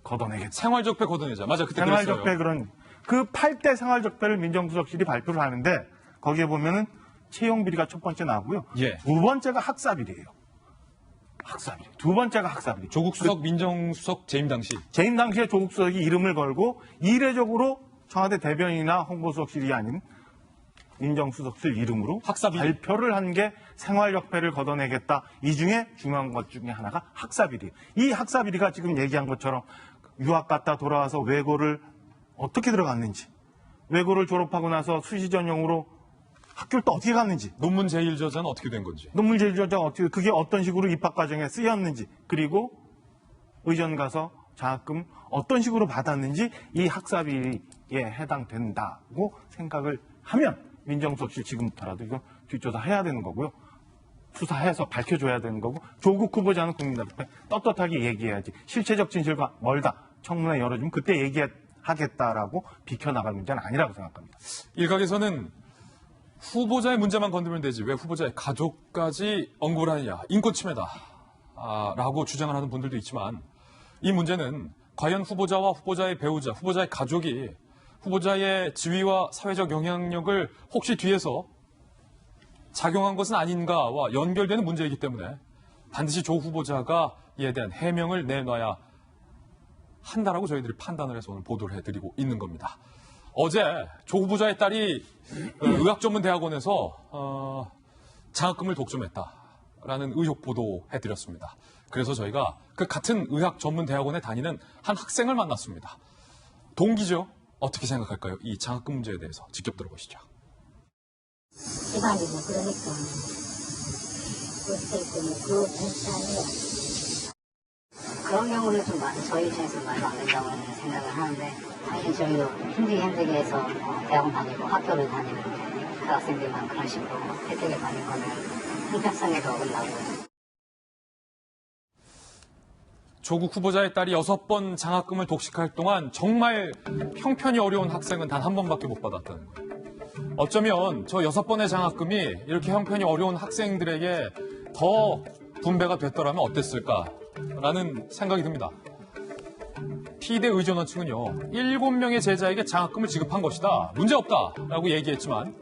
걷어내겠다. 생활적폐 걷어내자. 맞아, 그때 생활적폐 그런 그 8대 생활적폐를 민정수석실이 발표를 하는데 거기에 보면은 채용 비리가 첫 번째 나오고요. 두 번째가 학사비리예요. 학사비리. 두 번째가 학사비리. 조국 수석, 민정수석 재임 당시에 조국 수석이 이름을 걸고 이례적으로 청와대 대변인이나 홍보수석실이 아닌 민정수석실 이름으로 학사비리. 발표를 한 게 생활적폐를 걷어내겠다. 이 중에 중요한 것 중에 하나가 학사비리. 이 학사비리가 지금 얘기한 것처럼 유학 갔다 돌아와서 외고를 어떻게 들어갔는지, 외고를 졸업하고 나서 수시 전형으로 학교를 또 어떻게 갔는지, 논문 제일 저자는 어떻게 된 건지, 논문 제일 저자가 어떻게 그게 어떤 식으로 입학 과정에 쓰였는지, 그리고 의전 가서 장학금 어떤 식으로 받았는지 이 학사비리에 해당된다고 생각을 하면 민정수석실 지금부터라도 이거 뒷조사해야 되는 거고요. 수사해서 밝혀줘야 되는 거고 조국 후보자는 국민 앞에 떳떳하게 얘기해야지. 실체적 진실과 멀다. 청문회 열어주면 그때 얘기하겠다라고 비켜나갈 문제는 아니라고 생각합니다. 일각에서는 후보자의 문제만 건드리면 되지 왜 후보자의 가족까지 언급을 하느냐. 인권 침해다. 라고 주장을 하는 분들도 있지만 이 문제는 과연 후보자와 후보자의 배우자, 후보자의 가족이 후보자의 지위와 사회적 영향력을 혹시 뒤에서 작용한 것은 아닌가와 연결되는 문제이기 때문에 반드시 조 후보자가 이에 대한 해명을 내놔야 한다라고 저희들이 판단을 해서 오늘 보도를 해드리고 있는 겁니다. 어제 조 후보자의 딸이 의학전문대학원에서 장학금을 독점했다라는 의혹 보도해드렸습니다. 그래서 저희가 그 같은 의학전문대학원에 다니는 한 학생을 만났습니다. 동기죠? 어떻게 생각할까요? 이 장학금 문제에 대해서 직접 들어보시죠. 집안이 뭐 그러니까 그 비슷하네요. 그런 경우는 좀 저희 입장에서 많이 안 된다고 생각을 하는데 사실 저희도 힘들게 해서 대학원 다니고 학교를 다니는데 그 학생들만 그런 식으로 혜택을 받는 거는 형평성에도 어긋나고. 조국 후보자의 딸이 6번 장학금을 독식할 동안 정말 형편이 어려운 학생은 단 한 번밖에 못 받았다는 거예요. 어쩌면 저 6번의 장학금이 이렇게 형편이 어려운 학생들에게 더 분배가 됐더라면 어땠을까라는 생각이 듭니다. 피대 의전원 측은요, 7명의 제자에게 장학금을 지급한 것이다. 문제없다라고 얘기했지만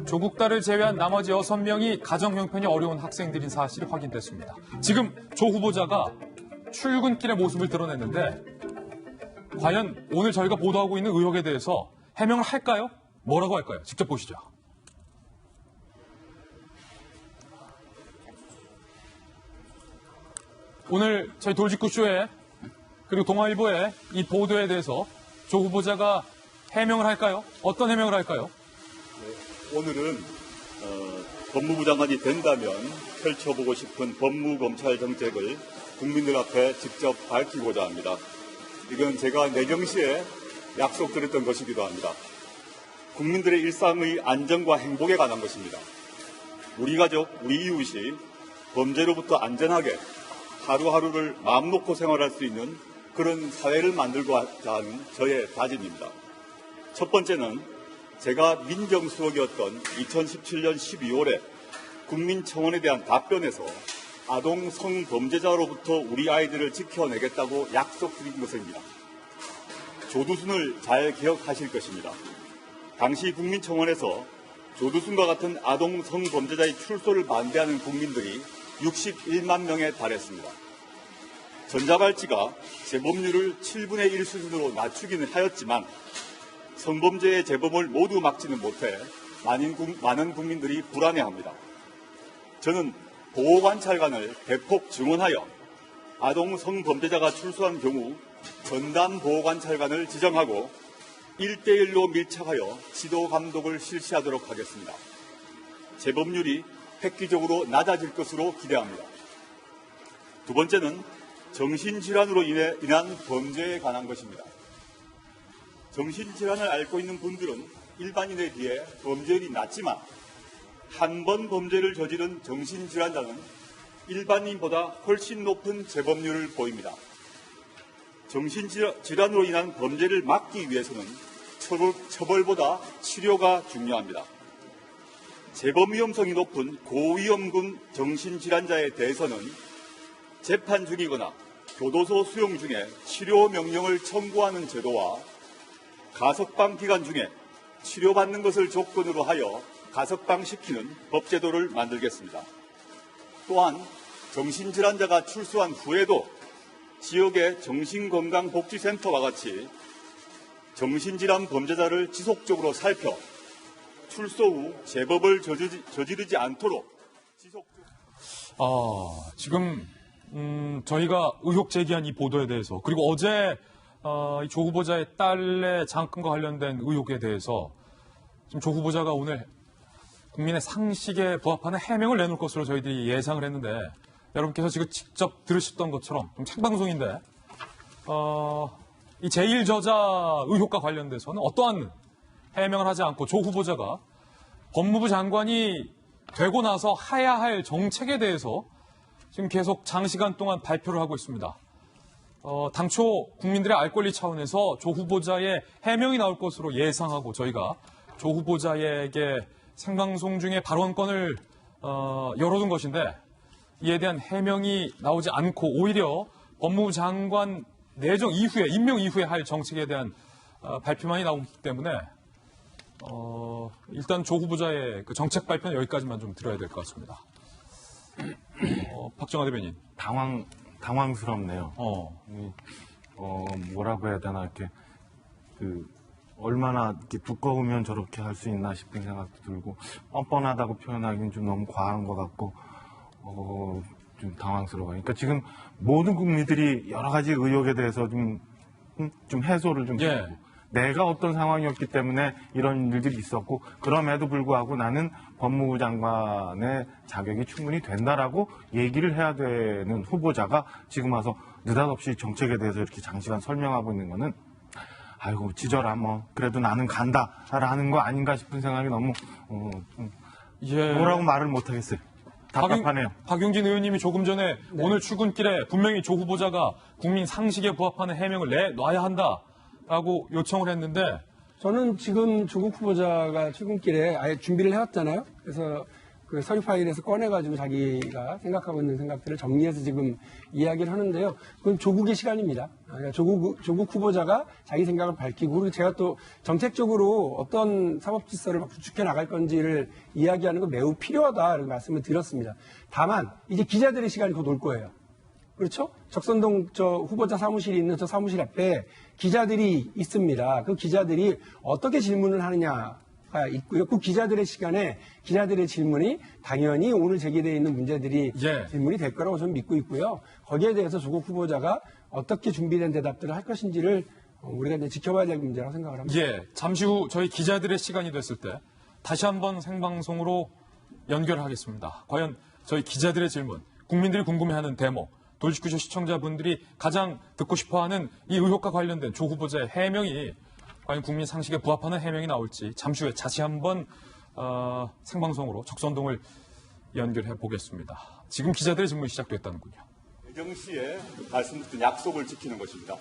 조국 딸을 제외한 나머지 6명이 가정 형편이 어려운 학생들인 사실이 확인됐습니다. 지금 조 후보자가 출근길의 모습을 드러냈는데 과연 오늘 저희가 보도하고 있는 의혹에 대해서 해명을 할까요? 뭐라고 할까요? 직접 보시죠. 오늘 저희 돌직구쇼에 그리고 동아일보의 이 보도에 대해서 조 후보자가 해명을 할까요? 어떤 해명을 할까요? 오늘은 법무부 장관이 된다면 펼쳐보고 싶은 법무검찰 정책을 국민들 앞에 직접 밝히고자 합니다. 이건 제가 내정시에 약속드렸던 것이기도 합니다. 국민들의 일상의 안정과 행복에 관한 것입니다. 우리 가족, 우리 이웃이 범죄로부터 안전하게 하루하루를 마음 놓고 생활할 수 있는 그런 사회를 만들고자 하는 저의 다짐입니다. 첫 번째는 제가 민정수석이었던 2017년 12월에 국민청원에 대한 답변에서 아동 성범죄자로부터 우리 아이들을 지켜내겠다고 약속드린 것입니다. 조두순을 잘 기억하실 것입니다. 당시 국민청원에서 조두순과 같은 아동 성범죄자의 출소를 반대하는 국민들이 61만 명에 달했습니다. 전자발찌가 재범률을 7분의 1 수준으로 낮추기는 하였지만 성범죄의 재범을 모두 막지는 못해 많은 국민들이 불안해합니다. 저는 보호관찰관을 대폭 증원하여 아동 성범죄자가 출소한 경우 전담 보호관찰관을 지정하고 1대1로 밀착하여 지도 감독을 실시하도록 하겠습니다. 재범률이 획기적으로 낮아질 것으로 기대합니다. 두 번째는 정신질환으로 인한 범죄에 관한 것입니다. 정신질환을 앓고 있는 분들은 일반인에 비해 범죄율이 낮지만 한 번 범죄를 저지른 정신질환자는 일반인보다 훨씬 높은 재범률을 보입니다. 정신질환으로 인한 범죄를 막기 위해서는 처벌보다 치료가 중요합니다. 재범 위험성이 높은 고위험군 정신질환자에 대해서는 재판 중이거나 교도소 수용 중에 치료 명령을 청구하는 제도와 가석방 기간 중에 치료받는 것을 조건으로 하여 가석방시키는 법제도를 만들겠습니다. 또한 정신질환자가 출소한 후에도 지역의 정신건강복지센터와 같이 정신질환 범죄자를 지속적으로 살펴 출소 후 재범을 저지르지 않도록 지금 저희가 의혹 제기한 이 보도에 대해서 그리고 어제 이 조 후보자의 딸의 장학금과 관련된 의혹에 대해서 지금 조 후보자가 오늘 국민의 상식에 부합하는 해명을 내놓을 것으로 저희들이 예상을 했는데 여러분께서 지금 직접 들으셨던 것처럼 좀 책방송인데 이 제1저자 의혹과 관련돼서는 어떠한 해명을 하지 않고 조 후보자가 법무부 장관이 되고 나서 해야 할 정책에 대해서 지금 계속 장시간 동안 발표를 하고 있습니다. 당초 국민들의 알 권리 차원에서 조 후보자의 해명이 나올 것으로 예상하고 저희가 조 후보자에게 생방송 중에 발언권을 열어둔 것인데 이에 대한 해명이 나오지 않고 오히려 법무부 장관 내정 이후에 임명 이후에 할 정책에 대한 발표만이 나오기 때문에 일단 조 후보자의 그 정책 발표는 여기까지만 좀 들어야 될 것 같습니다. 박정하 대변인. 당황스럽네요. 뭐라고 해야 되나, 이렇게, 얼마나 이렇게 두꺼우면 저렇게 할 수 있나 싶은 생각도 들고, 뻔뻔하다고 표현하기는 좀 너무 과한 것 같고, 좀 당황스러워요. 그러니까 지금 모든 국민들이 여러 가지 의혹에 대해서 좀 해소를 좀 해주고, 내가 어떤 상황이었기 때문에 이런 일들이 있었고 그럼에도 불구하고 나는 법무부 장관의 자격이 충분히 된다라고 얘기를 해야 되는 후보자가 지금 와서 느닷없이 정책에 대해서 이렇게 장시간 설명하고 있는 거는 아이고 지져라 뭐 그래도 나는 간다라는 거 아닌가 싶은 생각이 너무 뭐라고 말을 못하겠어요. 답답하네요. 박용진 의원님이 조금 전에 오늘 출근길에 분명히 조 후보자가 국민 상식에 부합하는 해명을 내놔야 한다라고 요청을 했는데 저는 지금 조국 후보자가 출근길에 아예 준비를 해왔잖아요. 그래서 그 서류 파일에서 꺼내가지고 자기가 생각하고 있는 생각들을 정리해서 지금 이야기를 하는데요. 그건 조국의 시간입니다. 그러니까 조국 후보자가 자기 생각을 밝히고, 그리고 제가 또 정책적으로 어떤 사법질서를 막 구축해 나갈 건지를 이야기하는 건 매우 필요하다, 이렇게 말씀을 드렸습니다. 다만, 이제 기자들의 시간이 곧 올 거예요. 그렇죠? 적선동 저 후보자 사무실이 있는 저 사무실 앞에 기자들이 있습니다. 그 기자들이 어떻게 질문을 하느냐가 있고요. 그 기자들의 시간에 기자들의 질문이 당연히 오늘 제기되어 있는 문제들이 질문이 될 거라고 저는 믿고 있고요. 거기에 대해서 조국 후보자가 어떻게 준비된 대답들을 할 것인지를 우리가 이제 지켜봐야 될 문제라고 생각을 합니다. 잠시 후 저희 기자들의 시간이 됐을 때 다시 한번 생방송으로 연결하겠습니다. 과연 저희 기자들의 질문, 국민들이 궁금해하는 대목, 돌직구쇼 시청자분들이 가장 듣고 싶어하는 이 의혹과 관련된 조 후보자의 해명이 과연 국민 상식에 부합하는 해명이 나올지 잠시 후에 다시 한번 생방송으로 적선동을 연결해 보겠습니다. 지금 기자들의 질문이 시작됐다는군요. 대정 시에 말씀드린 약속을 지키는 것입니다.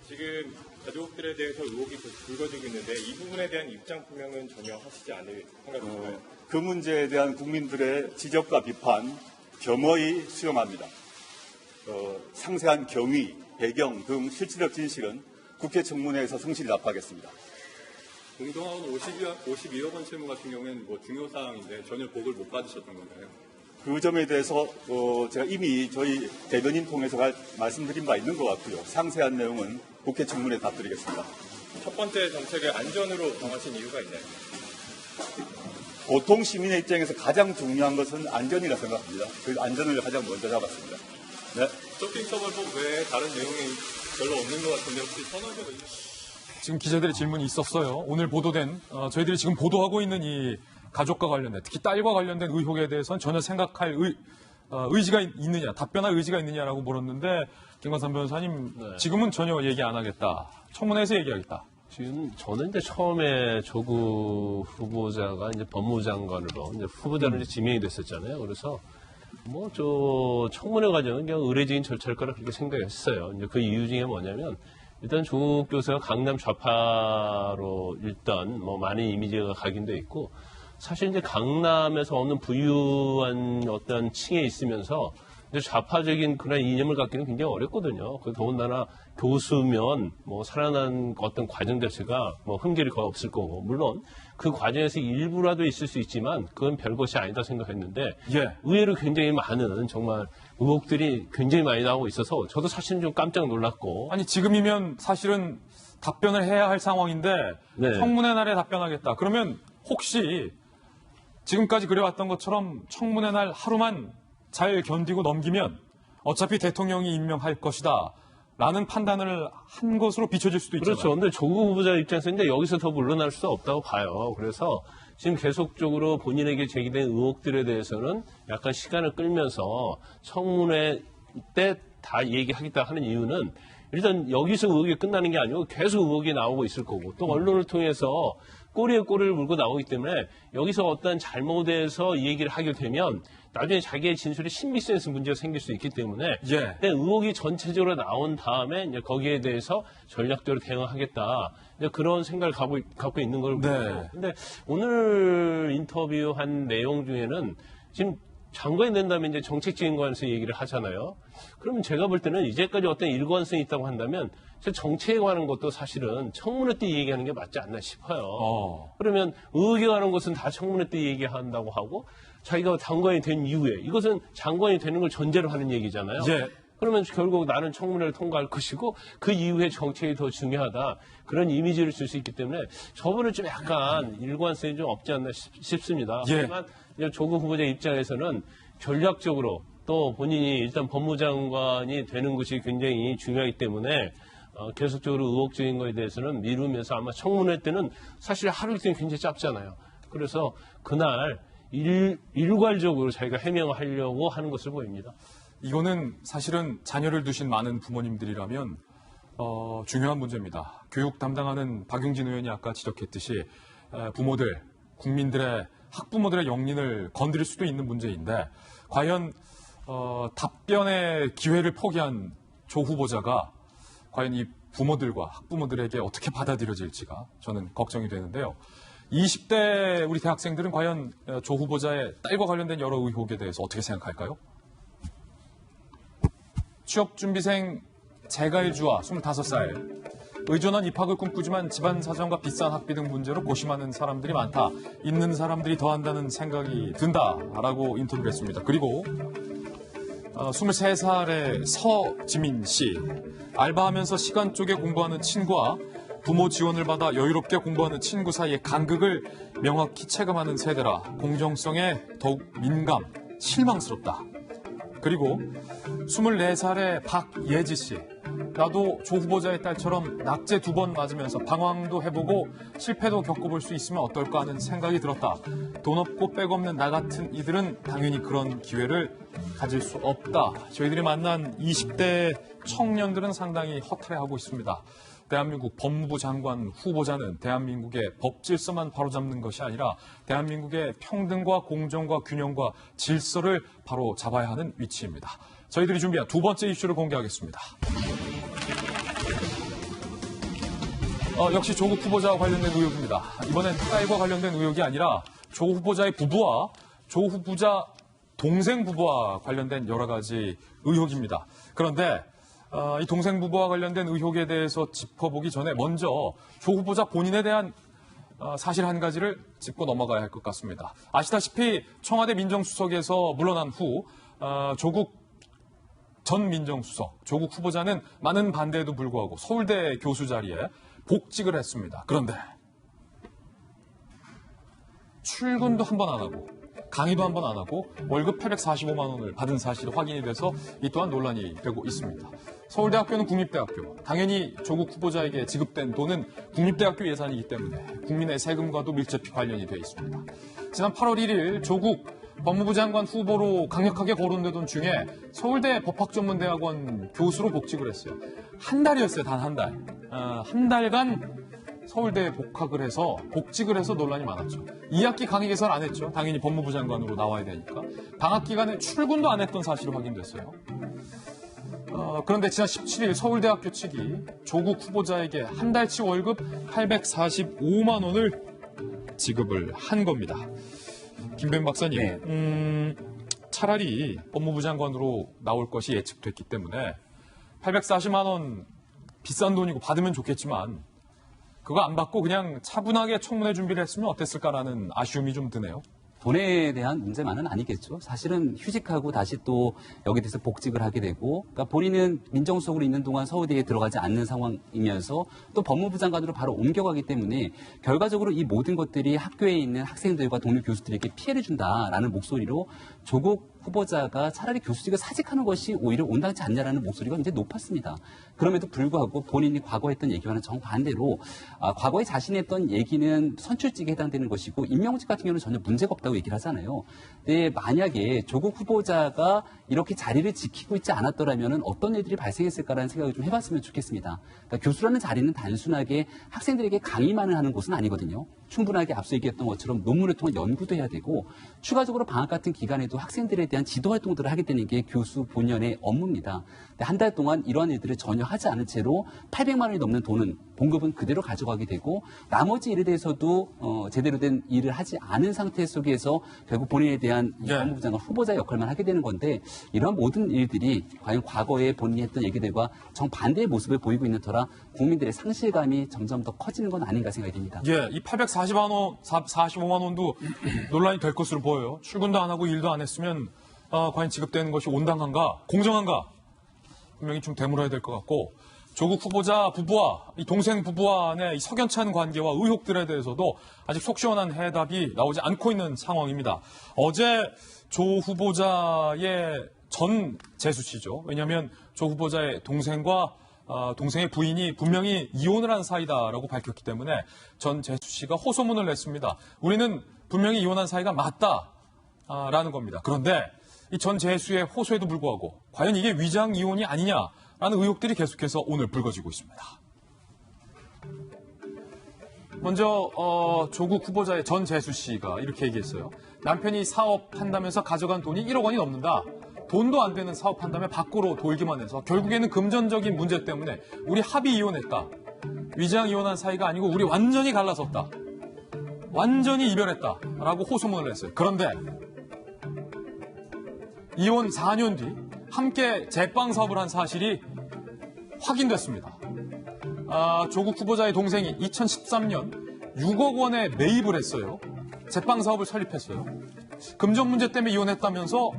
지금 가족들에 대해서 의혹이 불거지고 있는데 이 부분에 대한 입장 표명은 전혀 하시지 않을 생각이신가요? 그 문제에 대한 국민들의 지적과 비판 겸허히 수용합니다. 상세한 경위, 배경 등 실질적 진실은 국회 청문회에서 성실히 답하겠습니다. 공동화원 52억 원 채무 같은 경우에는 중요 사항인데 전혀 보고를 못 받으셨던 건가요? 그 점에 대해서 제가 이미 저희 대변인 통해서 말씀드린 바 있는 것 같고요. 상세한 내용은 국회 청문회에 답드리겠습니다. 첫 번째 정책을 안전으로 정하신 이유가 있나요? 보통 시민의 입장에서 가장 중요한 것은 안전이라 생각합니다. 그 안전을 가장 먼저 잡았습니다. 네. 쇼핑 처벌법 외에 다른 내용이 별로 없는 것 같은데 혹시 선언적 의견? 지금 기자들의 질문이 있었어요. 오늘 보도된 저희들이 지금 보도하고 있는 이 가족과 관련된, 특히 딸과 관련된 의혹에 대해서는 전혀 생각할 의지가 있느냐, 답변할 의지가 있느냐라고 물었는데 김관삼 변호사님 지금은 전혀 얘기 안 하겠다. 청문회에서 얘기하겠다. 지금 저는 이제 처음에 조국 후보자가 이제 법무장관으로 이제 후보자로 이제 지명이 됐었잖아요. 그래서 청문회 과정은 그냥 의례적인 절차일 거라 그렇게 생각했어요. 이제 그 이유 중에 뭐냐면 일단 조국 교수가 강남 좌파로 일단 많은 이미지가 각인돼 있고 사실 이제 강남에서 없는 부유한 어떤 층에 있으면서 이제 좌파적인 그런 이념을 갖기는 굉장히 어렵거든요. 그 더군다나 교수면 살아난 어떤 과정 자체가 흠결이 거의 없을 거고 물론 그 과정에서 일부라도 있을 수 있지만 그건 별것이 아니다 생각했는데 의외로 굉장히 많은 정말 의혹들이 굉장히 많이 나오고 있어서 저도 사실은 좀 깜짝 놀랐고 아니 지금이면 사실은 답변을 해야 할 상황인데 청문회 날에 답변하겠다. 그러면 혹시 지금까지 그래왔던 것처럼 청문회 날 하루만 잘 견디고 넘기면 어차피 대통령이 임명할 것이다. 라는 판단을 한 것으로 비춰질 수도 있잖아요. 그렇죠. 근데 조국 후보자 입장에서 이제 여기서 더 물러날 수 없다고 봐요. 그래서 지금 계속적으로 본인에게 제기된 의혹들에 대해서는 약간 시간을 끌면서 청문회 때 다 얘기하겠다 하는 이유는 일단 여기서 의혹이 끝나는 게 아니고 계속 의혹이 나오고 있을 거고 또 언론을 통해서 꼬리에 꼬리를 물고 나오기 때문에 여기서 어떤 잘못에서 이 얘기를 하게 되면 나중에 자기의 진술에 신빙성에서 문제가 생길 수 있기 때문에 근데 의혹이 전체적으로 나온 다음에 이제 거기에 대해서 전략적으로 대응하겠다 이제 그런 생각을 갖고 있는 걸 보고 근데 오늘 인터뷰한 내용 중에는 지금 장관이 된다면 이제 정책적인 관해서 얘기를 하잖아요. 그러면 제가 볼 때는 이제까지 어떤 일관성이 있다고 한다면 정책에 관한 것도 사실은 청문회 때 얘기하는 게 맞지 않나 싶어요. 그러면 의혹에 관한 것은 다 청문회 때 얘기한다고 하고 자기가 장관이 된 이후에 이것은 장관이 되는 걸 전제로 하는 얘기잖아요. 그러면 결국 나는 청문회를 통과할 것이고 그 이후에 정책이 더 중요하다. 그런 이미지를 줄 수 있기 때문에 저분은 좀 약간 일관성이 좀 없지 않나 싶습니다. 하지만 조국 후보자 입장에서는 전략적으로 또 본인이 일단 법무장관이 되는 것이 굉장히 중요하기 때문에 계속적으로 의혹적인 거에 대해서는 미루면서 아마 청문회 때는 사실 하루 이틀 굉장히 짧잖아요. 그래서 그날 일괄적으로 자기가 해명하려고 하는 것을 보입니다. 이거는 사실은 자녀를 두신 많은 부모님들이라면 중요한 문제입니다. 교육 담당하는 박용진 의원이 아까 지적했듯이 부모들, 국민들의 학부모들의 영린을 건드릴 수도 있는 문제인데 과연 답변의 기회를 포기한 조 후보자가 과연 이 부모들과 학부모들에게 어떻게 받아들여질지가 저는 걱정이 되는데요. 20대 우리 대학생들은 과연 조 후보자의 딸과 관련된 여러 의혹에 대해서 어떻게 생각할까요? 취업준비생 재가일주와 25살. 의존한 입학을 꿈꾸지만 집안 사정과 비싼 학비 등 문제로 고심하는 사람들이 많다. 있는 사람들이 더한다는 생각이 든다라고 인터뷰를 했습니다. 그리고 23살의 서지민 씨. 알바하면서 시간 쪼개 공부하는 친구와 부모 지원을 받아 여유롭게 공부하는 친구 사이의 간극을 명확히 체감하는 세대라 공정성에 더욱 민감, 실망스럽다. 그리고 24살의 박예지 씨. 나도 조 후보자의 딸처럼 낙제 2번 맞으면서 방황도 해보고 실패도 겪어볼 수 있으면 어떨까 하는 생각이 들었다. 돈 없고 백 없는 나 같은 이들은 당연히 그런 기회를 가질 수 없다. 저희들이 만난 20대 청년들은 상당히 허탈해하고 있습니다. 대한민국 법무부 장관 후보자는 대한민국의 법 질서만 바로잡는 것이 아니라 대한민국의 평등과 공정과 균형과 질서를 바로 잡아야 하는 위치입니다. 저희들이 준비한 두 번째 이슈를 공개하겠습니다. 역시 조국 후보자와 관련된 의혹입니다. 이번엔 딸과 관련된 의혹이 아니라 조 후보자의 부부와 조 후보자 동생 부부와 관련된 여러 가지 의혹입니다. 그런데 이 동생 부부와 관련된 의혹에 대해서 짚어보기 전에 먼저 조 후보자 본인에 대한 사실 한 가지를 짚고 넘어가야 할 것 같습니다. 아시다시피 청와대 민정수석에서 물러난 후 조국 전 민정수석, 조국 후보자는 많은 반대에도 불구하고 서울대 교수 자리에 복직을 했습니다. 그런데 출근도 한 번 안 하고 강의도 한 번 안 하고 월급 845만 원을 받은 사실이 확인이 돼서 이 또한 논란이 되고 있습니다. 서울대학교는 국립대학교, 당연히 조국 후보자에게 지급된 돈은 국립대학교 예산이기 때문에 국민의 세금과도 밀접히 관련이 되어 있습니다. 지난 8월 1일 조국 법무부 장관 후보로 강력하게 거론되던 중에 서울대 법학전문대학원 교수로 복직을 했어요. 한 달이었어요, 단 한 달. 한 달간 서울대에 복직을 해서 논란이 많았죠. 2학기 강의 개설 안 했죠. 당연히 법무부 장관으로 나와야 되니까. 방학 기간에 출근도 안 했던 사실이 확인됐어요. 그런데 지난 17일 서울대학교 측이 조국 후보자에게 한 달치 월급 845만 원을 지급을 한 겁니다. 김弁박사님, 네. 차라리 법무부 장관으로 나올 것이 예측됐기 때문에 840만 원 비싼 돈이고 받으면 좋겠지만 그거 안 받고 그냥 차분하게 청문회 준비를 했으면 어땠을까라는 아쉬움이 좀 드네요. 돈에 대한 문제만은 아니겠죠. 사실은 휴직하고 다시 또 여기에 대해서 복직을 하게 되고, 그러니까 본인은 민정수석으로 있는 동안 서울대에 들어가지 않는 상황이면서 또 법무부 장관으로 바로 옮겨가기 때문에 결과적으로 이 모든 것들이 학교에 있는 학생들과 동료 교수들에게 피해를 준다라는 목소리로 조국 후보자가 차라리 교수직을 사직하는 것이 오히려 온당치 않냐라는 목소리가 굉장히 높았습니다. 그럼에도 불구하고 본인이 과거에 했던 얘기와는 정반대로 과거에 자신이 했던 얘기는 선출직에 해당되는 것이고 임명직 같은 경우는 전혀 문제가 없다고 얘기를 하잖아요. 근데 만약에 조국 후보자가 이렇게 자리를 지키고 있지 않았더라면 어떤 일들이 발생했을까라는 생각을 좀 해봤으면 좋겠습니다. 그러니까 교수라는 자리는 단순하게 학생들에게 강의만을 하는 곳은 아니거든요. 충분하게 앞서 얘기했던 것처럼 논문을 통한 연구도 해야 되고 추가적으로 방학 같은 기간에도 학생들에 대한 지도 활동들을 하게 되는 게 교수 본연의 업무입니다. 한 달 동안 이러한 일들을 전혀 하지 않은 채로 800만 원이 넘는 돈은 봉급은 그대로 가져가게 되고 나머지 일에 대해서도 제대로 된 일을 하지 않은 상태 속에서 결국 본인에 대한 법무부 장관 후보자 역할만 하게 되는 건데 이러한 모든 일들이 과연 과거에 본인이 했던 얘기들과 정반대의 모습을 보이고 있는 터라 국민들의 상실감이 점점 더 커지는 건 아닌가 생각이 듭니다. 예, 이 845만 원도 논란이 될 것으로 보여요. 출근도 안 하고 일도 안 했으면 과연 지급되는 것이 온당한가, 공정한가 분명히 좀 되물어야 될 것 같고 조국 후보자 부부와 이 동생 부부와의 이 석연치 않은 관계와 의혹들에 대해서도 아직 속 시원한 해답이 나오지 않고 있는 상황입니다. 어제 조 후보자의 전 재수 씨죠. 왜냐하면 조 후보자의 동생과 동생의 부인이 분명히 이혼을 한 사이다라고 밝혔기 때문에 전 재수 씨가 호소문을 냈습니다. 우리는 분명히 이혼한 사이가 맞다라는 겁니다. 그런데 이 전 재수의 호소에도 불구하고 과연 이게 위장 이혼이 아니냐라는 의혹들이 계속해서 오늘 불거지고 있습니다. 먼저 조국 후보자의 전 재수 씨가 이렇게 얘기했어요. 남편이 사업한다면서 가져간 돈이 1억 원이 넘는다. 돈도 안 되는 사업한다며 밖으로 돌기만 해서 결국에는 금전적인 문제 때문에 우리 합의 이혼했다. 위장 이혼한 사이가 아니고 우리 완전히 갈라섰다. 완전히 이별했다. 라고 호소문을 했어요. 그런데 이혼 4년 뒤 함께 제빵 사업을 한 사실이 확인됐습니다. 조국 후보자의 동생이 2013년 6억 원에 매입을 했어요. 제빵 사업을 설립했어요. 금전 문제 때문에 이혼했다면서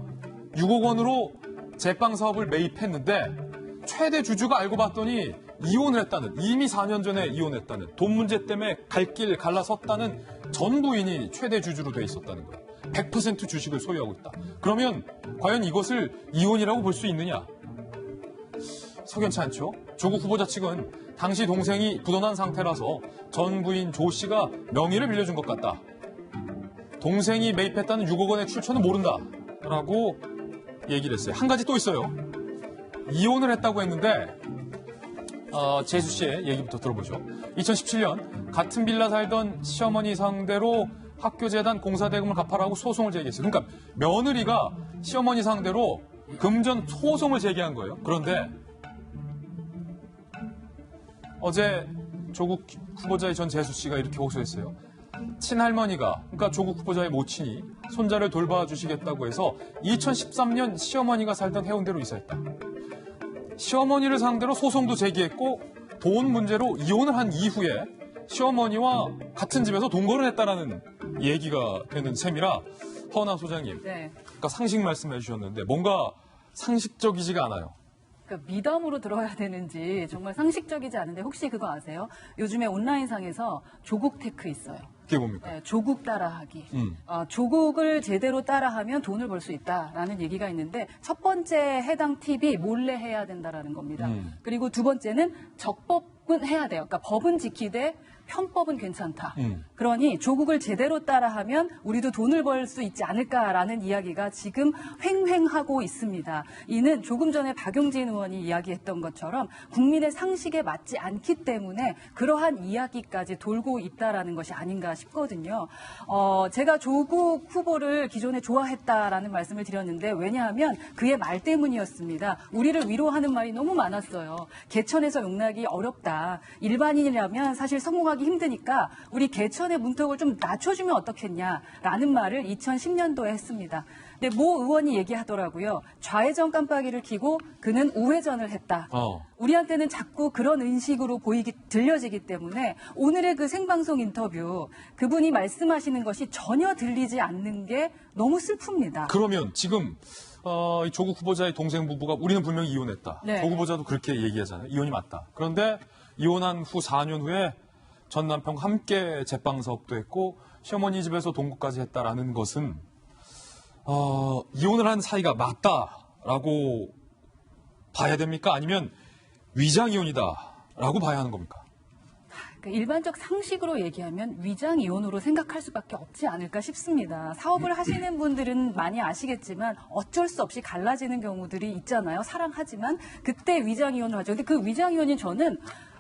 6억 원으로 제빵 사업을 매입했는데 최대 주주가 알고 봤더니 이혼을 했다는, 이미 4년 전에 이혼했다는, 돈 문제 때문에 갈 길 갈라섰다는 전 부인이 최대 주주로 돼 있었다는 거예요. 100% 주식을 소유하고 있다. 그러면 과연 이것을 이혼이라고 볼 수 있느냐? 석연치 않죠. 조국 후보자 측은 당시 동생이 부도난 상태라서 전 부인 조 씨가 명의를 빌려준 것 같다. 동생이 매입했다는 6억 원의 출처는 모른다. 라고 얘기를 했어요. 한 가지 또 있어요. 이혼을 했다고 했는데 재수 씨의 얘기부터 들어보죠. 2017년 같은 빌라 살던 시어머니 상대로 학교재단 공사대금을 갚아라고 소송을 제기했어요. 그러니까 며느리가 시어머니 상대로 금전 소송을 제기한 거예요. 그런데 어제 조국 후보자의 전 재수 씨가 이렇게 호소했어요. 친할머니가, 그러니까 조국 후보자의 모친이 손자를 돌봐주시겠다고 해서 2013년 시어머니가 살던 해운대로 이사했다. 시어머니를 상대로 소송도 제기했고 돈 문제로 이혼을 한 이후에 시어머니와 같은 집에서 동거를 했다라는 얘기가 되는 셈이라 허은하 소장님, 네. 그러니까 상식 말씀해 주셨는데 뭔가 상식적이지가 않아요. 그러니까 미담으로 들어야 되는지 정말 상식적이지 않은데 혹시 그거 아세요? 요즘에 온라인상에서 조국 테크 있어요. 그게 뭡니까? 네, 조국 따라하기. 조국을 제대로 따라하면 돈을 벌 수 있다라는 얘기가 있는데 첫 번째 해당 팁이 몰래 해야 된다라는 겁니다. 그리고 두 번째는 적법은 해야 돼요. 그러니까 법은 지키되 편법은 괜찮다. 그러니 조국을 제대로 따라하면 우리도 돈을 벌 수 있지 않을까라는 이야기가 지금 횡행하고 있습니다. 이는 조금 전에 박용진 의원이 이야기했던 것처럼 국민의 상식에 맞지 않기 때문에 그러한 이야기까지 돌고 있다라는 것이 아닌가 싶거든요. 제가 조국 후보를 기존에 좋아했다라는 말씀을 드렸는데 왜냐하면 그의 말 때문이었습니다. 우리를 위로하는 말이 너무 많았어요. 개천에서 용나기 어렵다. 일반인이라면 사실 성공하기 힘드니까 우리 개천의 문턱을 좀 낮춰주면 어떻겠냐라는 말을 2010년도에 했습니다. 근데 모 의원이 얘기하더라고요. 좌회전 깜빡이를 켜고 그는 우회전을 했다. 우리한테는 자꾸 그런 인식으로 들려지기 때문에 오늘의 그 생방송 인터뷰 그분이 말씀하시는 것이 전혀 들리지 않는 게 너무 슬픕니다. 그러면 지금 이 조국 후보자의 동생 부부가 우리는 분명히 이혼했다. 네. 조국 후보자도 그렇게 얘기하잖아요. 이혼이 맞다. 그런데 이혼한 후 4년 후에 전 남편과 함께 제빵 사업도 했고 시어머니 집에서 동거까지 했다라는 것은 이혼을 한 사이가 맞다라고 봐야 됩니까? 아니면 위장 이혼이다라고 봐야 하는 겁니까? 일반적 상식으로 얘기하면 위장 이혼으로 생각할 수밖에 없지 않을까 싶습니다. 사업을 하시는 분들은 많이 아시겠지만 어쩔 수 없이 갈라지는 경우들이 있잖아요. 사랑하지만 그때 위장 이혼을 하죠. 근데 그 위장 이혼이 저는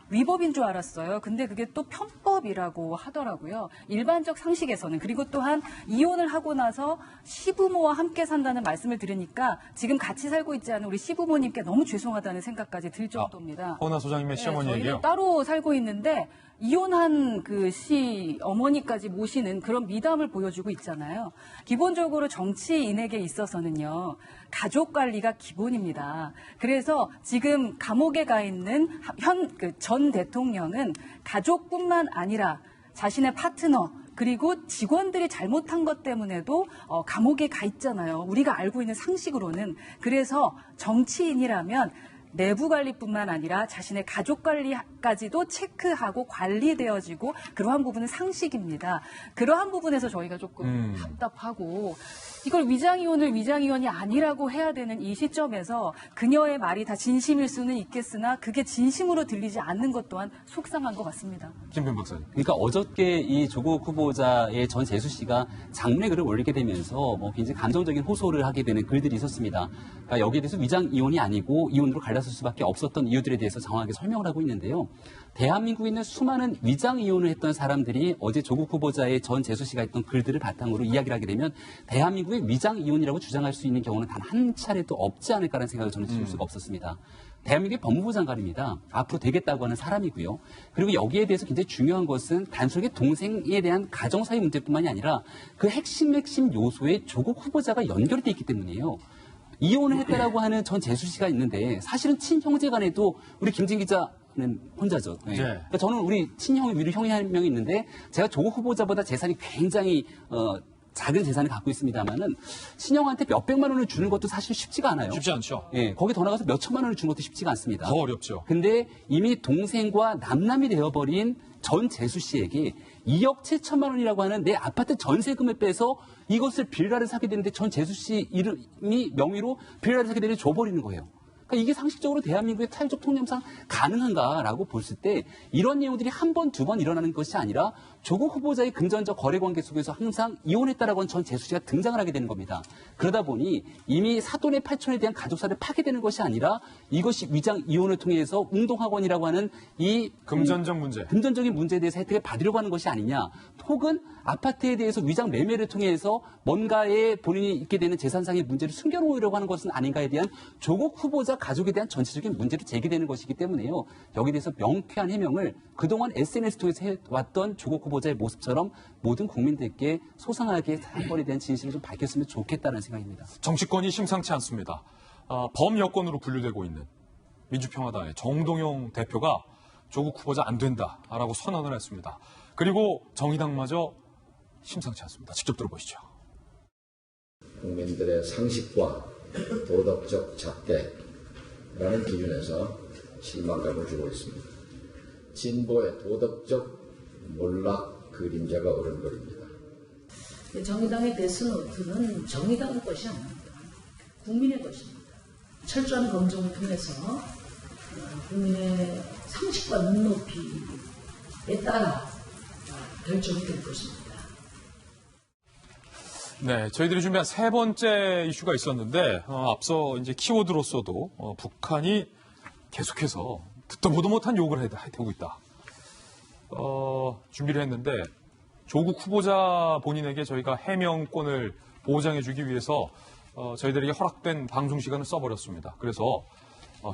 위법인 줄 알았어요. 근데 그게 또 편법이라고 하더라고요. 일반적 상식에서는. 그리고 또한 이혼을 하고 나서 시부모와 함께 산다는 말씀을 들으니까 지금 같이 살고 있지 않은 우리 시부모님께 너무 죄송하다는 생각까지 들 정도입니다. 허은하 소장님의 시어머니 얘기요? 저희는 따로 살고 있는데 이혼한 그 어머니까지 모시는 그런 미담을 보여주고 있잖아요. 기본적으로 정치인에게 있어서는요. 가족 관리가 기본입니다. 그래서 지금 감옥에 가 있는 전 대통령은 가족뿐만 아니라 자신의 파트너 그리고 직원들이 잘못한 것 때문에도 감옥에 가 있잖아요. 우리가 알고 있는 상식으로는. 그래서 정치인이라면 내부 관리뿐만 아니라 자신의 가족 관리까지도 체크하고 관리되어지고 그러한 부분은 상식입니다. 그러한 부분에서 저희가 조금 답답하고 이걸 위장이혼이 아니라고 해야 되는 이 시점에서 그녀의 말이 다 진심일 수는 있겠으나 그게 진심으로 들리지 않는 것 또한 속상한 것 같습니다. 김변 박사님. 그러니까 어저께 이 조국 후보자의 전 재수 씨가 장례글을 올리게 되면서 굉장히 감정적인 호소를 하게 되는 글들이 있었습니다. 그러니까 여기에 대해서 위장 이혼이 아니고 이혼으로 갈랐을 수밖에 없었던 이유들에 대해서 장황하게 설명을 하고 있는데요. 대한민국에 있는 수많은 위장 이혼을 했던 사람들이 어제 조국 후보자의 전 재수 씨가 했던 글들을 바탕으로 이야기를 하게 되면 대한민국의 대한민국의 위장 이혼이라고 주장할 수 있는 경우는 단 한 차례도 없지 않을까라는 생각을 저는 지울 수가 없었습니다. 대한민국의 법무부 장관입니다. 앞으로 되겠다고 하는 사람이고요. 그리고 여기에 대해서 굉장히 중요한 것은 단순하게 동생에 대한 가정사위 문제뿐만이 아니라 그 핵심 요소에 조국 후보자가 연결이 돼 있기 때문이에요. 이혼을 했다라고 하는 전 재수 씨가 있는데 사실은 친형제 간에도 우리 김진 기자는 혼자죠. 네. 그러니까 저는 우리 친형 위로 형이 한 명이 있는데 제가 조국 후보자보다 재산이 굉장히 작은 재산을 갖고 있습니다만은 친형한테 몇백만 원을 주는 것도 사실 쉽지가 않아요. 쉽지 않죠. 예, 거기 더 나가서 몇천만 원을 주는 것도 쉽지가 않습니다. 더 어렵죠. 근데 이미 동생과 남남이 되어버린 전 재수 씨에게 2억 7천만 원이라고 하는 내 아파트 전세금을 빼서 이것을 빌라를 사게 되는데 전 재수 씨 이름이 명의로 빌라를 사게 되는데 줘버리는 거예요. 그러니까 이게 상식적으로 대한민국의 타협적 통념상 가능한가라고 봤을 때 이런 내용들이 한 번, 두 번 일어나는 것이 아니라 조국 후보자의 금전적 거래 관계 속에서 항상 이혼했다라고 하는 전 재수 씨가 등장을 하게 되는 겁니다. 그러다 보니 이미 사돈의 8촌에 대한 가족사를 파괴되는 것이 아니라 이것이 위장 이혼을 통해서 웅동학원이라고 하는 이 금전적 문제. 금전적인 문제에 대해서 혜택을 받으려고 하는 것이 아니냐. 혹은 아파트에 대해서 위장 매매를 통해서 뭔가에 본인이 있게 되는 재산상의 문제를 숨겨놓으려고 하는 것은 아닌가에 대한 조국 후보자 가족에 대한 전체적인 문제로 제기되는 것이기 때문에요. 여기에 대해서 명쾌한 해명을 그동안 SNS 통해서 해왔던 조국 후보자의 모습처럼 모든 국민들께 소상하게 사건에 대한 진실을 좀 밝혔으면 좋겠다는 생각입니다. 정치권이 심상치 않습니다. 범여권으로 분류되고 있는 민주평화당의 정동영 대표가 조국 후보자 안 된다라고 선언을 했습니다. 그리고 정의당마저 심상치 않습니다. 직접 들어보시죠. 국민들의 상식과 도덕적 잣대라는 기준에서 실망감을 주고 있습니다. 진보의 도덕적 몰락 그림자가 어른거립니다. 정의당의 데스노트는 정의당 것이 아닙니다. 국민의 것입니다. 철저한 검증을 통해서 국민의 상식과 눈높이에 따라 결정이 될 것입니다. 네, 저희들이 준비한 세 번째 이슈가 있었는데 앞서 이제 키워드로서도 북한이 계속해서 듣도 보도 못한 욕을 해대고 있다. 준비를 했는데 조국 후보자 본인에게 저희가 해명권을 보장해주기 위해서 저희들에게 허락된 방송 시간을 써버렸습니다. 그래서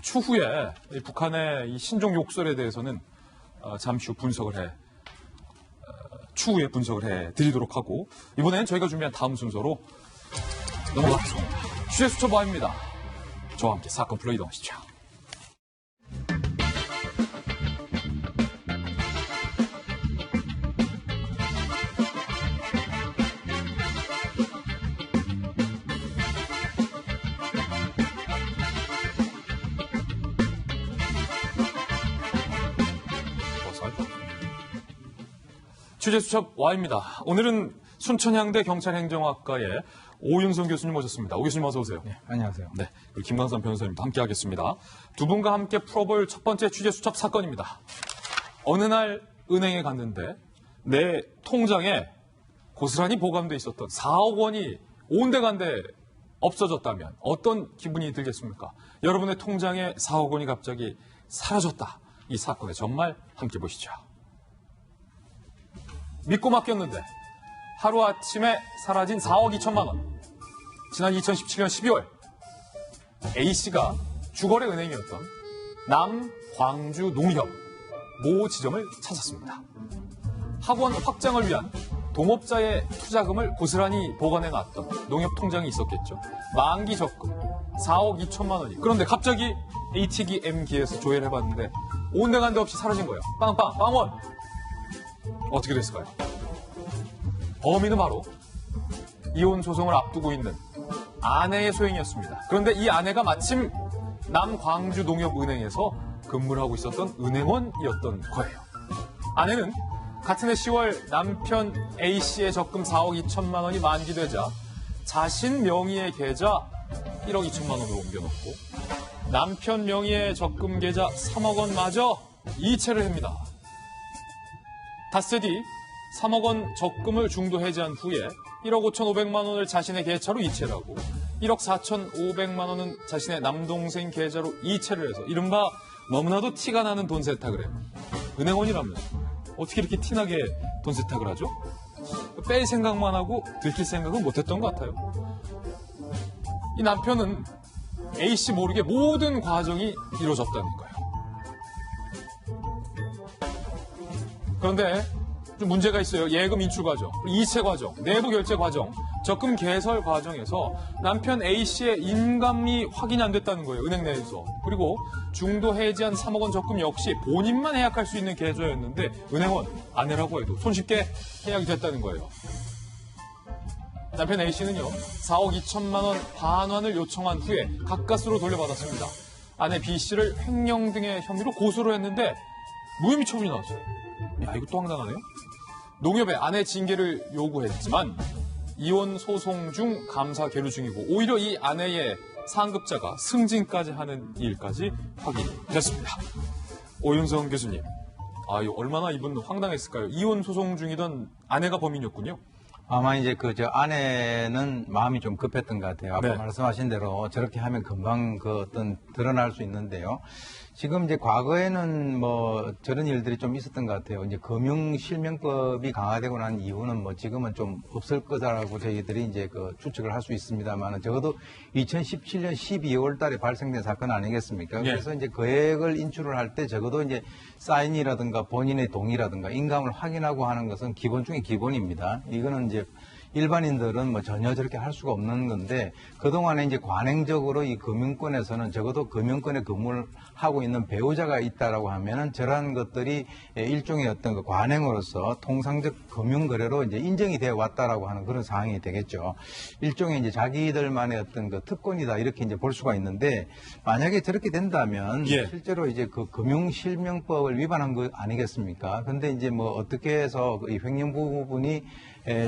추후에 북한의 이 신종 욕설에 대해서는 잠시 후 추후에 분석을 해드리도록 하고 이번에는 저희가 준비한 다음 순서로 넘어가겠습니다. 취재 수첩 와입니다. 저와 함께 사건 풀러 이동하시죠. 취재수첩 Y입니다. 오늘은 순천향대 경찰행정학과의 오윤성 교수님 모셨습니다. 오 교수님 어서 오세요. 네, 안녕하세요. 네, 그리고 김광선 변호사님도 함께 하겠습니다. 두 분과 함께 풀어볼 첫 번째 취재수첩 사건입니다. 어느 날 은행에 갔는데 내 통장에 고스란히 보관돼 있었던 4억 원이 온데간데 없어졌다면 어떤 기분이 들겠습니까? 여러분의 통장에 4억 원이 갑자기 사라졌다. 이 사건의 정말 함께 보시죠. 믿고 맡겼는데 하루아침에 사라진 4억 2천만 원. 지난 2017년 12월 A씨가 주거래 은행이었던 남광주 농협 모 지점을 찾았습니다. 학원 확장을 위한 동업자의 투자금을 고스란히 보관해놨던 농협 통장이 있었겠죠. 만기 적금 4억 2천만 원이. 그런데 갑자기 ATM기에서 조회를 해봤는데 온데간데 없이 사라진 거예요. 빵빵 빵원. 어떻게 됐을까요? 범인은 바로 이혼 소송을 앞두고 있는 아내의 소행이었습니다. 그런데 이 아내가 마침 남광주 농협은행에서 근무를 하고 있었던 은행원이었던 거예요. 아내는 같은 해 10월 남편 A씨의 적금 4억 2천만 원이 만기되자 자신 명의의 계좌 1억 2천만 원으로 옮겨놓고 남편 명의의 적금 계좌 3억 원마저 이체를 합니다. 닷새 뒤 3억 원 적금을 중도 해지한 후에 1억 5,500만 원을 자신의 계좌로 이체를 하고 1억 4,500만 원은 자신의 남동생 계좌로 이체를 해서 이른바 너무나도 티가 나는 돈 세탁을 해요. 은행원이라면 어떻게 이렇게 티나게 돈 세탁을 하죠? 뺄 생각만 하고 들킬 생각은 못했던 것 같아요. 이 남편은 A씨 모르게 모든 과정이 이루어졌다는 거예요. 그런데 좀 문제가 있어요. 예금 인출 과정, 이체 과정, 내부 결제 과정, 적금 개설 과정에서 남편 A씨의 인감이 확인이 안 됐다는 거예요. 은행 내에서. 그리고 중도 해지한 3억 원 적금 역시 본인만 해약할 수 있는 계좌였는데 은행은 아내라고 해도 손쉽게 해약이 됐다는 거예요. 남편 A씨는요. 4억 2천만 원 반환을 요청한 후에 가까스로 돌려받았습니다. 아내 B씨를 횡령 등의 혐의로 고소를 했는데 무혐의 처분이 나왔어요. 야, 이거 또 황당하네요. 농협에 아내 징계를 요구했지만 이혼 소송 중 감사 계류 중이고 오히려 이 아내의 상급자가 승진까지 하는 일까지 확인이 됐습니다. 오윤성 교수님, 이거 얼마나 이분 황당했을까요? 이혼 소송 중이던 아내가 범인이었군요. 아마 이제 저 아내는 마음이 좀 급했던 것 같아요. 아까 네. 말씀하신 대로 저렇게 하면 금방 드러날 수 있는데요. 지금 이제 과거에는 뭐 저런 일들이 좀 있었던 것 같아요. 이제 금융실명법이 강화되고 난 이후는 뭐 지금은 좀 없을 거다라고 저희들이 이제 추측을 할 수 있습니다만 적어도 2017년 12월 달에 발생된 사건 아니겠습니까? 네. 그래서 이제 거액을 인출을 할 때 적어도 이제 사인이라든가 본인의 동의라든가 인감을 확인하고 하는 것은 기본 중에 기본입니다. 이거는 이제 일반인들은 뭐 전혀 저렇게 할 수가 없는 건데 그동안에 이제 관행적으로 이 금융권에서는 적어도 금융권에 근무를 하고 있는 배우자가 있다라고 하면은 저러한 것들이 일종의 어떤 그 관행으로서 통상적 금융 거래로 이제 인정이 되어 왔다라고 하는 그런 상황이 되겠죠. 일종의 이제 자기들만의 어떤 그 특권이다 이렇게 이제 볼 수가 있는데 만약에 저렇게 된다면 실제로 이제 그 금융실명법을 위반한 거 아니겠습니까? 근데 이제 뭐 어떻게 해서 이 횡령 부분이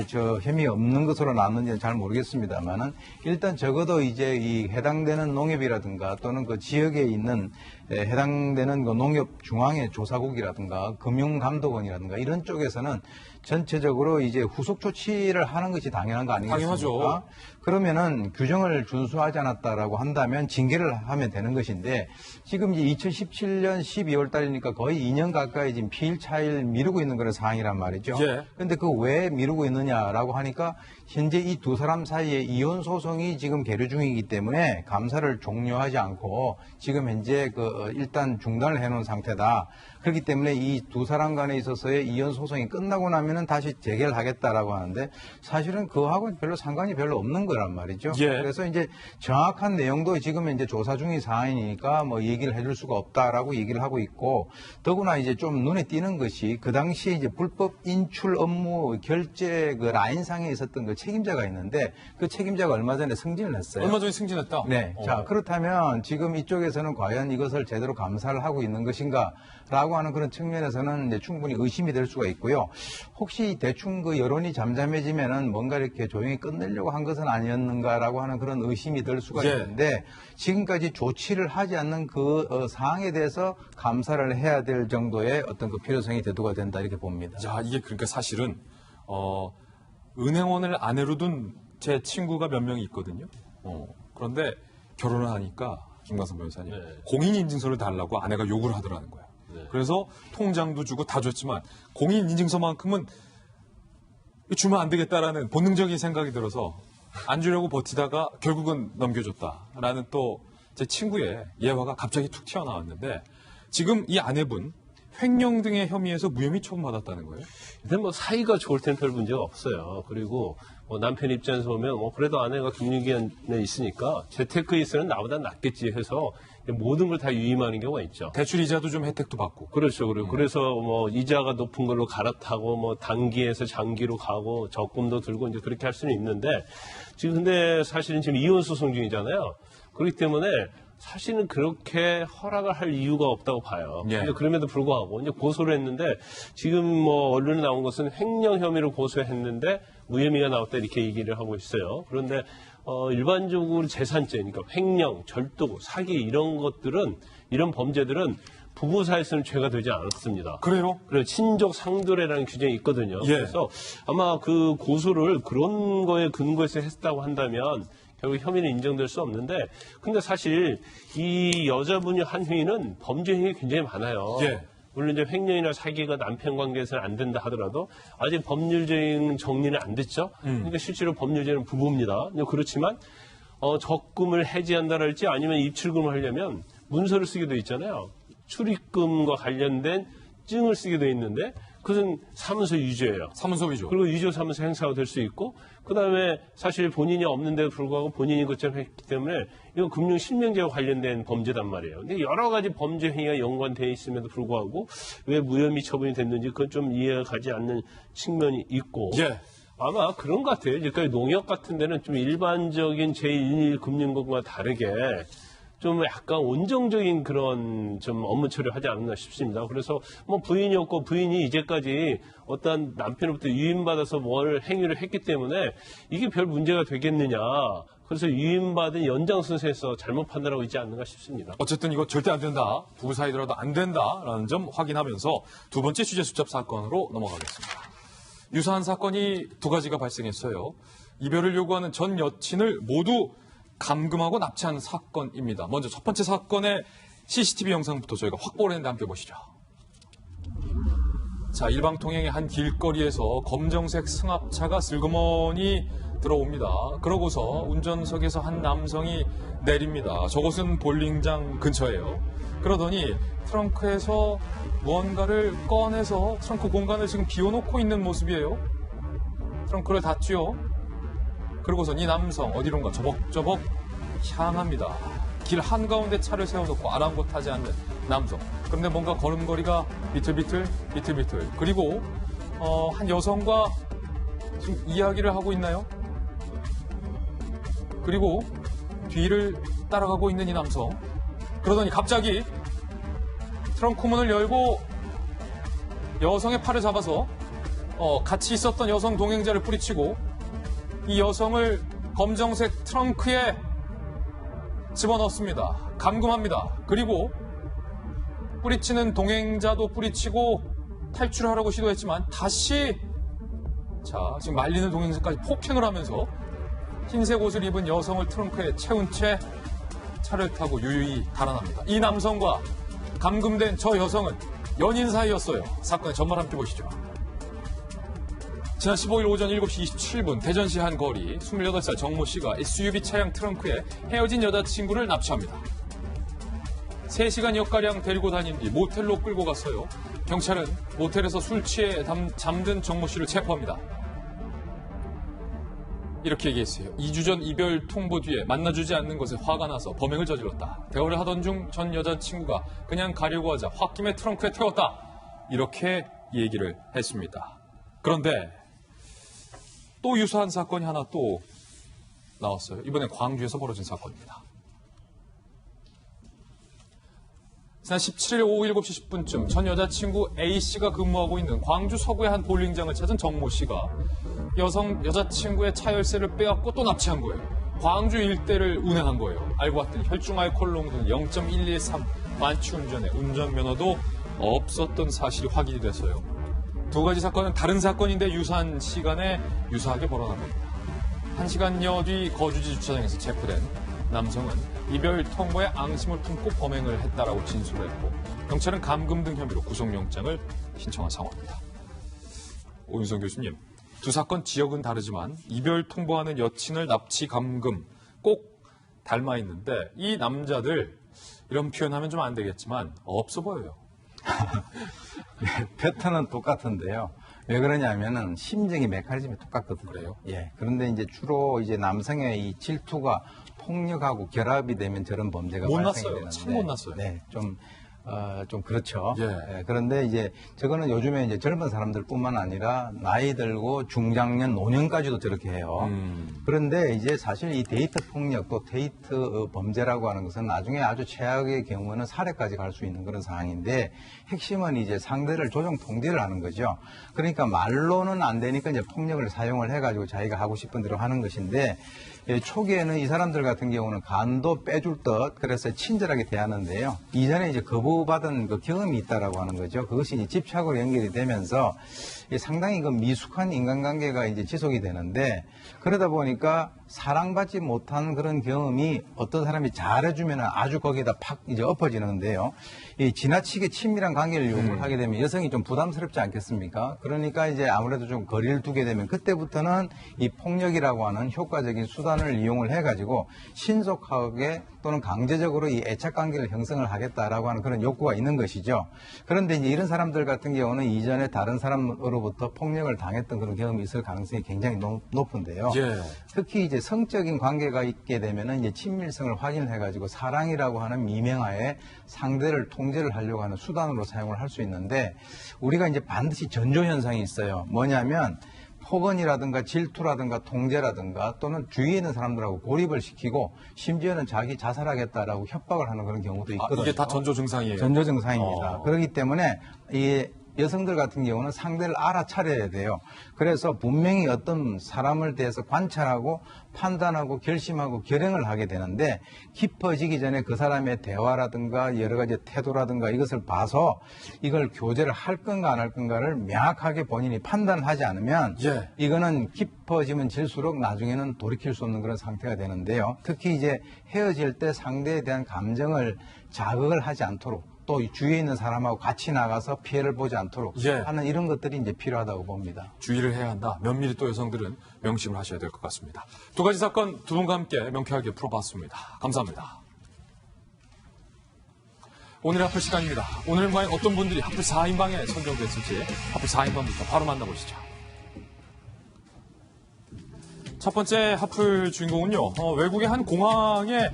저 혐의 없는 것으로 나왔는지는 잘 모르겠습니다만은 일단 적어도 이제 이 해당되는 농협이라든가 또는 그 지역에 있는 해당되는 그 농협 중앙의 조사국이라든가 금융감독원이라든가 이런 쪽에서는 전체적으로 이제 후속 조치를 하는 것이 당연한 거 아니겠습니까? 당연하죠. 그러면은 규정을 준수하지 않았다라고 한다면 징계를 하면 되는 것인데 지금 이제 2017년 12월 달이니까 거의 2년 가까이 지금 피일 차일 미루고 있는 그런 상황이란 말이죠. 그런데 그 왜 미루고 있느냐라고 하니까 현재 이 두 사람 사이에 이혼 소송이 지금 계류 중이기 때문에 감사를 종료하지 않고 지금 현재 일단 중단을 해놓은 상태다. 그렇기 때문에 이 두 사람 간에 있어서의 이혼 소송이 끝나고 나면은 다시 재개를 하겠다라고 하는데 사실은 그거하고는 별로 상관이 별로 없는 거란 말이죠. 그래서 이제 정확한 내용도 지금 이제 조사 중인 상황이니까 뭐 얘기를 해줄 수가 없다라고 얘기를 하고 있고 더구나 이제 좀 눈에 띄는 것이 그 당시에 이제 불법 인출 업무 결제 그 라인상에 있었던 그 책임자가 있는데 그 책임자가 얼마 전에 승진을 했어요. 얼마 전에 승진했다? 네. 자, 그렇다면 지금 이쪽에서는 과연 이것을 제대로 감사를 하고 있는 것인가? 라고 하는 그런 측면에서는 이제 충분히 의심이 될 수가 있고요. 혹시 대충 그 여론이 잠잠해지면은 뭔가 이렇게 조용히 끝내려고 한 것은 아니었는가라고 하는 그런 의심이 들 수가 있는데 지금까지 조치를 하지 않는 그 사항에 대해서 감사를 해야 될 정도의 어떤 그 필요성이 대두가 된다 이렇게 봅니다. 자, 이게 그러니까 사실은 은행원을 아내로 둔 제 친구가 몇 명이 있거든요. 그런데 결혼을 하니까 김광선 변호사님 공인인증서를 달라고 아내가 요구를 하더라는 거예요. 그래서 통장도 주고 다 줬지만 공인인증서만큼은 주면 안 되겠다라는 본능적인 생각이 들어서 안 주려고 버티다가 결국은 넘겨줬다라는 또 제 친구의 예화가 갑자기 툭 튀어나왔는데 지금 이 아내분 횡령 등의 혐의에서 무혐의 처분받았다는 거예요? 일단 뭐 사이가 좋을 때는 별 문제가 없어요. 그리고 뭐 남편 입장에서 보면 뭐 그래도 아내가 금융기관에 있으니까 재테크에 있어는 나보다 낫겠지 해서 모든 걸 다 유임하는 경우가 있죠. 대출 이자도 좀 혜택도 받고. 그렇죠. 그래서 뭐 이자가 높은 걸로 갈아타고 뭐 단기에서 장기로 가고 적금도 들고 이제 그렇게 할 수는 있는데 지금 근데 사실은 지금 이혼 소송 중이잖아요. 그렇기 때문에 사실은 그렇게 허락을 할 이유가 없다고 봐요. 근데 그럼에도 불구하고 이제 고소를 했는데 지금 뭐 언론에 나온 것은 횡령 혐의로 고소했는데 무혐의가 나왔다 이렇게 얘기를 하고 있어요. 그런데 일반적으로 재산죄, 그러니까 횡령, 절도, 사기 이런 것들은 이런 범죄들은 부부 사이에서는 죄가 되지 않았습니다. 그래요? 그래서 친족 상도례라는 규정이 있거든요. 그래서 아마 그 고소를 그런 거에 근거해서 했다고 한다면 결국 혐의는 인정될 수 없는데 근데 사실 이 여자분이 한 행위는 범죄 행위 굉장히 많아요. 물론 이제 횡령이나 사기가 남편 관계에서는 안 된다 하더라도 아직 법률적인 정리는 안 됐죠. 그러니까 실제로 법률적인 부부입니다. 그렇지만 적금을 해지한다랄지 아니면 입출금을 하려면 문서를 쓰게 돼 있잖아요. 출입금과 관련된 증을 쓰게 돼 있는데 그것은 사문서 위조예요. 사문서 위조. 그리고 위조 사문서 행사가 될 수 있고 그다음에 사실 본인이 없는데도 불구하고 본인이 그처럼 했기 때문에 이건 금융 실명제와 관련된 범죄단 말이에요. 근데 여러 가지 범죄 행위가 연관되어 있음에도 불구하고 왜 무혐의 처분이 됐는지 그건 좀 이해가 가지 않는 측면이 있고 예. 아마 그런 것 같아요. 그러니까 농협 같은 데는 좀 일반적인 제1 금융권과 다르게 좀 약간 온정적인 그런 좀 업무 처리를 하지 않았나 싶습니다. 그래서 뭐 부인이 없고 부인이 이제까지 어떤 남편으로부터 유인받아서 뭘 행위를 했기 때문에 이게 별 문제가 되겠느냐. 그래서 유인받은 연장선에서 잘못 판단하고 있지 않는가 싶습니다. 어쨌든 이거 절대 안 된다. 부부 사이더라도 안 된다라는 점 확인하면서 두 번째 취재 수첩 사건으로 넘어가겠습니다. 유사한 사건이 두 가지가 발생했어요. 이별을 요구하는 전 여친을 모두 감금하고 납치한 사건입니다. 먼저 첫 번째 사건의 CCTV 영상부터 저희가 확보를 했는데 함께 보시죠. 자, 일방통행의 한 길거리에서 검정색 승합차가 슬그머니 들어옵니다. 그러고서 운전석에서 한 남성이 내립니다. 저곳은 볼링장 근처예요. 그러더니 트렁크에서 무언가를 꺼내서 트렁크 공간을 지금 비워놓고 있는 모습이에요. 트렁크를 닫죠. 그러고선 이 남성 어디론가 저벅저벅 향합니다. 길 한가운데 차를 세워놓고 아랑곳하지 않는 남성. 그런데 뭔가 걸음걸이가 비틀비틀. 그리고 한 여성과 지금 이야기를 하고 있나요? 그리고 뒤를 따라가고 있는 이 남성. 그러더니 갑자기 트렁크 문을 열고 여성의 팔을 잡아서 같이 있었던 여성 동행자를 뿌리치고 이 여성을 검정색 트렁크에 집어넣습니다. 감금합니다. 그리고 뿌리치는 동행자도 뿌리치고 탈출하려고 시도했지만 다시 지금 말리는 동행자까지 폭행을 하면서 흰색 옷을 입은 여성을 트렁크에 채운 채 차를 타고 유유히 달아납니다. 이 남성과 감금된 저 여성은 연인 사이였어요. 사건의 전말 함께 보시죠. 지난 15일 오전 7시 27분 대전시 한 거리 28살 정모 씨가 SUV 차량 트렁크에 헤어진 여자친구를 납치합니다. 3시간여가량 데리고 다닌 뒤 모텔로 끌고 갔어요. 경찰은 모텔에서 술 취해 잠든 정모 씨를 체포합니다. 이렇게 얘기했어요. 2주 전 이별 통보 뒤에 만나주지 않는 것에 화가 나서 범행을 저질렀다. 대화를 하던 중 전 여자친구가 그냥 가려고 하자 홧김에 트렁크에 태웠다. 이렇게 얘기를 했습니다. 그런데 또 유사한 사건이 하나 또 나왔어요. 이번엔 광주에서 벌어진 사건입니다. 지난 17일 오후 7시 10분쯤 전 여자친구 A씨가 근무하고 있는 광주 서구의 한 볼링장을 찾은 정모 씨가 여자친구의 차 열쇠를 빼앗고 또 납치한 거예요. 광주 일대를 운행한 거예요. 알고 봤더니 혈중 알코올 농도는 0.113, 만취 운전에 운전면허도 없었던 사실이 확인이 됐어요. 두 가지 사건은 다른 사건인데 유사한 시간에 유사하게 벌어난 겁니다. 1시간여 뒤 거주지 주차장에서 체포된 남성은 이별 통보에 앙심을 품고 범행을 했다라고 진술을 했고 경찰은 감금 등 혐의로 구속영장을 신청한 상황입니다. 오윤성 교수님, 두 사건 지역은 다르지만 이별 통보하는 여친을 납치 감금 꼭 닮아 있는데 이 남자들 이런 표현하면 좀 안 되겠지만 없어 보여요. 패턴은 똑같은데요. 왜 그러냐면은 심정의 메커니즘이 똑같거든요. 그래요? 예. 그런데 이제 주로 이제 남성의 이 질투가 폭력하고 결합이 되면 저런 범죄가 발생이 되는데. 참 못났어요. 네, 좀 그렇죠. 예. 예, 그런데 이제 저거는 요즘에 이제 젊은 사람들뿐만 아니라 나이 들고 중장년, 노년까지도 저렇게 해요. 그런데 이제 사실 이 데이트 폭력 또 데이트 범죄라고 하는 것은 나중에 아주 최악의 경우는 살해까지 갈 수 있는 그런 상황인데 핵심은 이제 상대를 조정 통제를 하는 거죠. 그러니까 말로는 안 되니까 이제 폭력을 사용을 해가지고 자기가 하고 싶은 대로 하는 것인데 초기에는 이 사람들 같은 경우는 간도 빼줄 듯 그래서 친절하게 대하는데요. 이전에 이제 거부받은 그 경험이 있다라고 하는 거죠. 그것이 이제 집착으로 연결이 되면서 상당히 그 미숙한 인간관계가 이제 지속이 되는데 그러다 보니까 사랑받지 못한 그런 경험이 어떤 사람이 잘해주면 아주 거기에다 팍 이제 엎어지는데요. 이 지나치게 친밀한 관계를 요구하게 되면 여성이 좀 부담스럽지 않겠습니까? 그러니까 이제 아무래도 좀 거리를 두게 되면 그때부터는 이 폭력이라고 하는 효과적인 수단을 이용을 해가지고 신속하게 또는 강제적으로 이 애착 관계를 형성을 하겠다라고 하는 그런 욕구가 있는 것이죠. 그런데 이제 이런 사람들 같은 경우는 이전에 다른 사람으로부터 폭력을 당했던 그런 경험이 있을 가능성이 굉장히 높은데요. 예. 특히 이제 성적인 관계가 있게 되면은 이제 친밀성을 확인해가지고 사랑이라고 하는 미명하에 상대를 통제를 하려고 하는 수단으로 사용을 할 수 있는데 우리가 이제 반드시 전조 현상이 있어요. 뭐냐면 폭언이라든가 질투라든가 통제라든가 또는 주위에 있는 사람들하고 고립을 시키고 심지어는 자기 자살하겠다라고 협박을 하는 그런 경우도 있거든요. 이게 다 전조 증상이에요? 전조 증상입니다. 그렇기 때문에 이 여성들 같은 경우는 상대를 알아차려야 돼요. 그래서 분명히 어떤 사람을 대해서 관찰하고 판단하고 결심하고 결행을 하게 되는데 깊어지기 전에 그 사람의 대화라든가 여러 가지 태도라든가 이것을 봐서 이걸 교제를 할 건가 안 할 건가를 명확하게 본인이 판단하지 않으면 이거는 깊어지면 질수록 나중에는 돌이킬 수 없는 그런 상태가 되는데요. 특히 이제 헤어질 때 상대에 대한 감정을 자극을 하지 않도록 또 주위에 있는 사람하고 같이 나가서 피해를 보지 않도록 하는 이런 것들이 이제 필요하다고 봅니다. 주의를 해야 한다. 면밀히 또 여성들은 명심을 하셔야 될 것 같습니다. 두 가지 사건 두 분과 함께 명쾌하게 풀어봤습니다. 감사합니다. 오늘의 하플 시간입니다. 오늘은 과연 어떤 분들이 하플 4인방에 선정됐을지 하플 4인방부터 바로 만나보시죠. 첫 번째 하플 주인공은요. 외국의 한 공항의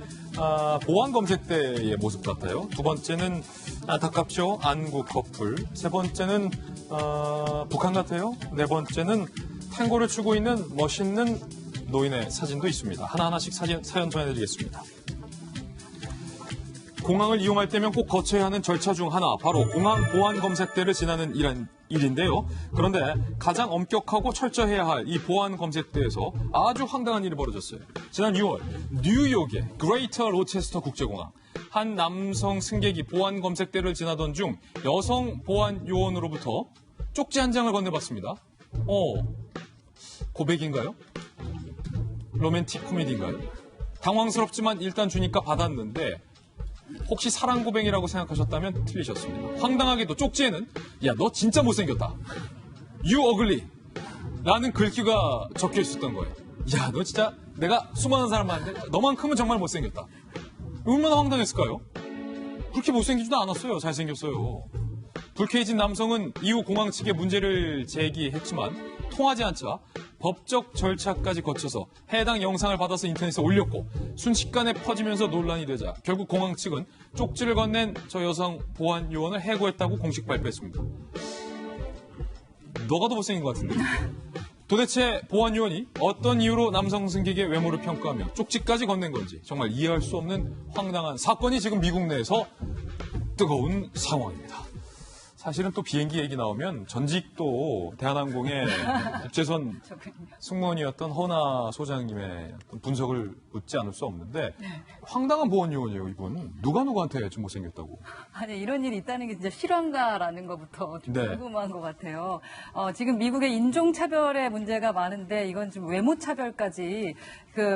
보안 검색대의 모습 같아요. 두 번째는 안타깝죠. 안구 커플. 세 번째는 북한 같아요. 네 번째는 탱고를 추고 있는 멋있는 노인의 사진도 있습니다. 하나하나씩 사연 전해드리겠습니다. 공항을 이용할 때면 꼭 거쳐야 하는 절차 중 하나, 바로 공항 보안 검색대를 지나는 일인데요. 그런데 가장 엄격하고 철저해야 할 이 보안 검색대에서 아주 황당한 일이 벌어졌어요. 지난 6월 뉴욕의 그레이터 로체스터 국제공항. 한 남성 승객이 보안 검색대를 지나던 중 여성 보안 요원으로부터 쪽지 한 장을 건네받습니다. 고백인가요? 로맨틱 코미디인가요? 당황스럽지만 일단 주니까 받았는데 혹시 사랑 고백이라고 생각하셨다면 틀리셨습니다. 황당하게도 쪽지에는 야, 너 진짜 못생겼다. You ugly. 라는 글귀가 적혀 있었던 거예요. 야, 너 진짜 내가 수많은 사람 많은데 너만큼은 정말 못생겼다. 얼마나 황당했을까요? 그렇게 못생기지도 않았어요. 잘생겼어요. 불쾌해진 남성은 이후 공항 측에 문제를 제기했지만 통하지 않자 법적 절차까지 거쳐서 해당 영상을 받아서 인터넷에 올렸고 순식간에 퍼지면서 논란이 되자 결국 공항 측은 쪽지를 건넨 저 여성 보안 요원을 해고했다고 공식 발표했습니다. 너가 더 못생긴 것 같은데. 도대체 보안 요원이 어떤 이유로 남성 승객의 외모를 평가하며 쪽지까지 건넨 건지 정말 이해할 수 없는 황당한 사건이 지금 미국 내에서 뜨거운 상황입니다. 사실은 또 비행기 얘기 나오면 전직 또 대한항공의 국제선 승무원이었던 허나 소장님의 어떤 분석을 묻지 않을 수 없는데 황당한 보안 요원이에요, 이분. 누구한테 좀 못생겼다고. 아니, 이런 일이 있다는 게 진짜 실화인가라는 것부터 좀 궁금한 것 같아요. 지금 미국의 인종차별의 문제가 많은데 이건 좀 외모차별까지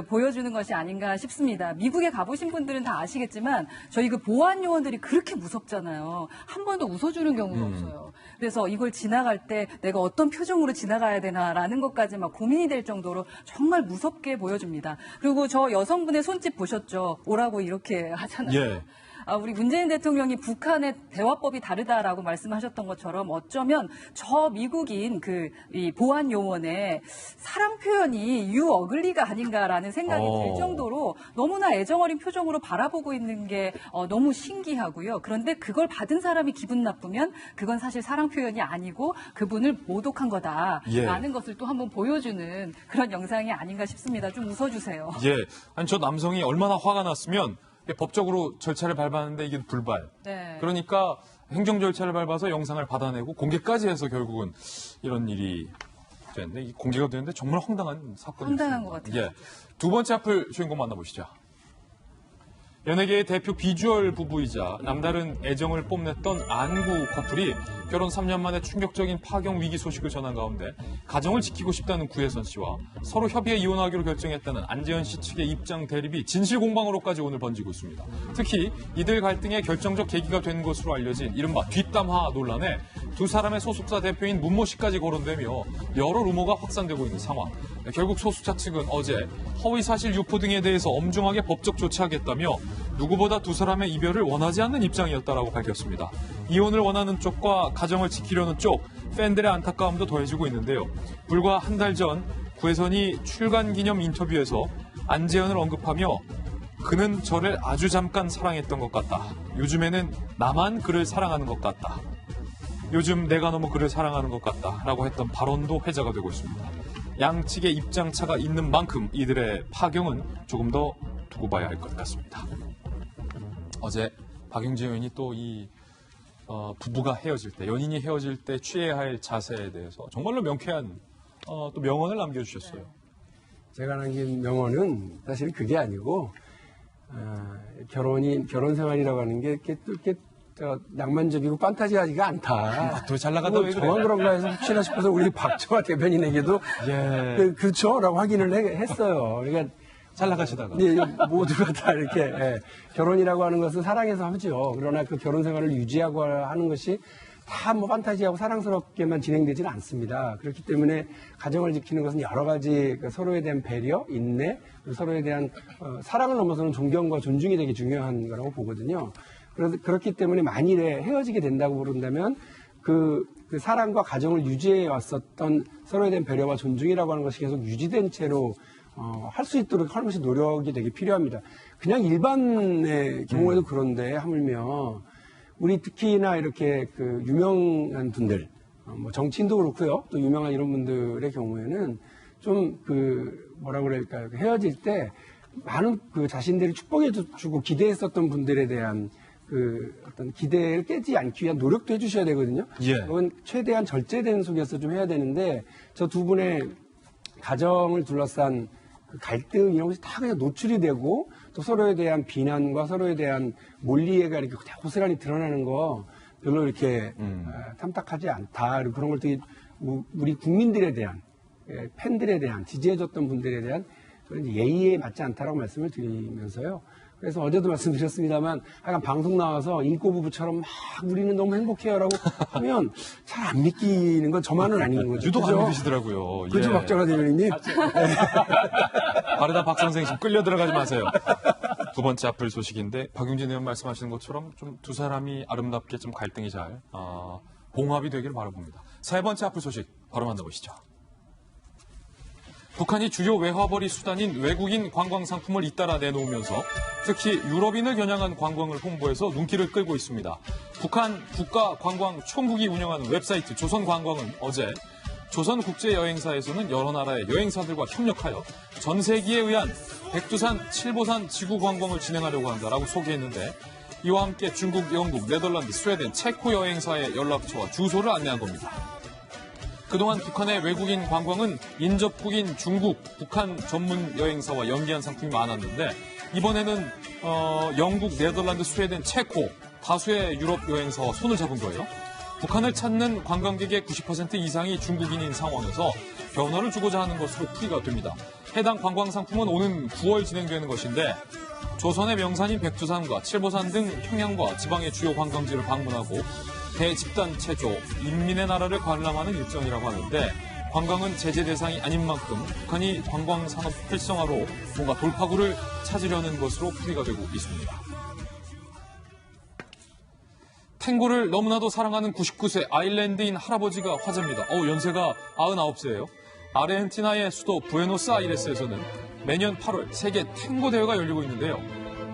보여주는 것이 아닌가 싶습니다. 미국에 가보신 분들은 다 아시겠지만 저희 보안 요원들이 그렇게 무섭잖아요. 한 번도 웃어주는 경우가 없어요. 그래서 이걸 지나갈 때 내가 어떤 표정으로 지나가야 되나라는 것까지 막 고민이 될 정도로 정말 무섭게 보여줍니다. 그리고 저 여성분의 손짓 보셨죠? 오라고 이렇게 하잖아요. 우리 문재인 대통령이 북한의 대화법이 다르다라고 말씀하셨던 것처럼 어쩌면 저 미국인 이 보안 요원의 사랑 표현이 유 어글리가 아닌가라는 생각이 들 정도로 너무나 애정어린 표정으로 바라보고 있는 게 너무 신기하고요. 그런데 그걸 받은 사람이 기분 나쁘면 그건 사실 사랑 표현이 아니고 그분을 모독한 거다라는 것을 또 한번 보여주는 그런 영상이 아닌가 싶습니다. 좀 웃어주세요. 아니 저 남성이 얼마나 화가 났으면 법적으로 절차를 밟았는데 이게 불발. 그러니까 행정 절차를 밟아서 영상을 받아내고 공개까지 해서 결국은 이런 일이 됐는데 공개가 되는데 정말 황당한 사건이었습니다. 황당한 것 같아요. 두 번째 하플 주인공 만나보시죠. 연예계의 대표 비주얼 부부이자 남다른 애정을 뽐냈던 안구 커플이 결혼 3년 만에 충격적인 파경 위기 소식을 전한 가운데 가정을 지키고 싶다는 구혜선 씨와 서로 협의해 이혼하기로 결정했다는 안재현 씨 측의 입장 대립이 진실 공방으로까지 오늘 번지고 있습니다. 특히 이들 갈등의 결정적 계기가 된 것으로 알려진 이른바 뒷담화 논란에 두 사람의 소속사 대표인 문모 씨까지 거론되며 여러 루머가 확산되고 있는 상황. 결국 소속사 측은 어제 허위사실 유포 등에 대해서 엄중하게 법적 조치하겠다며 누구보다 두 사람의 이별을 원하지 않는 입장이었다라고 밝혔습니다. 이혼을 원하는 쪽과 가정을 지키려는 쪽, 팬들의 안타까움도 더해지고 있는데요. 불과 한 달 전 구혜선이 출간 기념 인터뷰에서 안재현을 언급하며 그는 저를 아주 잠깐 사랑했던 것 같다. 요즘에는 나만 그를 사랑하는 것 같다. 요즘 내가 너무 그를 사랑하는 것 같다. 라고 했던 발언도 회자가 되고 있습니다. 양측의 입장차가 있는 만큼 이들의 파경은 조금 더 두고 봐야 할 것 같습니다. 어제 박용진 의원이 또 이 부부가 헤어질 때, 연인이 헤어질 때 취해야 할 자세에 대해서 정말로 명쾌한 또 명언을 남겨주셨어요. 제가 남긴 명언은 사실 그게 아니고 결혼 생활이라고 하는 게 이렇게 낭만적이고 판타지하지가 않다. 더 잘 나간다 왜 그래? 저만 그런가 해서 혹시나 싶어서 우리 박정화 대변인에게도 그렇죠라고 확인을 했어요. 그러니까 잘 나가시다가 모두가 다 이렇게 결혼이라고 하는 것은 사랑해서 하죠. 그러나 그 결혼 생활을 유지하고 하는 것이 다 뭐 판타지하고 사랑스럽게만 진행되지는 않습니다. 그렇기 때문에 가정을 지키는 것은 여러 가지 서로에 대한 배려, 인내, 서로에 대한 사랑을 넘어서는 존경과 존중이 되게 중요한 거라고 보거든요. 그렇기 때문에 만일에 헤어지게 된다고 그런다면 그 사랑과 가정을 유지해 왔었던 서로에 대한 배려와 존중이라고 하는 것이 계속 유지된 채로 할 수 있도록 하는 것이 노력이 되게 필요합니다. 그냥 일반의 경우에도 그런데 하물며 우리 특히나 이렇게 그 유명한 분들, 뭐 정치인도 그렇고요. 또 유명한 이런 분들의 경우에는 좀 뭐라고 그럴까요? 헤어질 때 많은 자신들이 축복해주고 기대했었던 분들에 대한 어떤 기대를 깨지 않기 위한 노력도 해주셔야 되거든요. 그건 최대한 절제된 속에서 좀 해야 되는데 저 두 분의 가정을 둘러싼 갈등 이런 것이 다 그냥 노출이 되고 또 서로에 대한 비난과 서로에 대한 몰리해가 이렇게 고스란히 드러나는 거 별로 이렇게 탐탁하지 않다. 그리고 그런 걸 되게 우리 국민들에 대한 팬들에 대한 지지해줬던 분들에 대한 예의에 맞지 않다라고 말씀을 드리면서요. 그래서 어제도 말씀드렸습니다만 약간 방송 나와서 인꼬 부부처럼 막 우리는 너무 행복해요라고 하면 잘 안 믿기는 건 저만은 아닌 거죠. 유독 안 믿으시더라고요. 그죠, 박정화 대변인님? 바르다 박 선생님 좀 끌려 들어가지 마세요. 두 번째 앞을 소식인데 박용진 의원 말씀하시는 것처럼 좀 두 사람이 아름답게 좀 갈등이 잘 봉합이 되기를 바라봅니다. 세 번째 앞을 소식 바로 만나보시죠. 북한이 주요 외화벌이 수단인 외국인 관광 상품을 잇따라 내놓으면서 특히 유럽인을 겨냥한 관광을 홍보해서 눈길을 끌고 있습니다. 북한 국가관광총국이 운영하는 웹사이트 조선관광은 어제 조선국제여행사에서는 여러 나라의 여행사들과 협력하여 전세기에 의한 백두산, 칠보산 지구관광을 진행하려고 한다라고 소개했는데 이와 함께 중국, 영국, 네덜란드, 스웨덴, 체코 여행사의 연락처와 주소를 안내한 겁니다. 그동안 북한의 외국인 관광은 인접국인 중국, 북한 전문 여행사와 연계한 상품이 많았는데 이번에는 영국, 네덜란드, 스웨덴, 체코 다수의 유럽 여행사와 손을 잡은 거예요. 북한을 찾는 관광객의 90% 이상이 중국인인 상황에서 변화를 주고자 하는 것으로 풀이가 됩니다. 해당 관광 상품은 오는 9월 진행되는 것인데 조선의 명산인 백두산과 칠보산 등 평양과 지방의 주요 관광지를 방문하고 대집단 체조, 인민의 나라를 관람하는 일정이라고 하는데 관광은 제재 대상이 아닌 만큼 북한이 관광산업 활성화로 뭔가 돌파구를 찾으려는 것으로 풀이가 되고 있습니다. 탱고를 너무나도 사랑하는 99세 아일랜드인 할아버지가 화제입니다. 연세가 99세예요. 아르헨티나의 수도 부에노스아이레스에서는 매년 8월 세계 탱고 대회가 열리고 있는데요.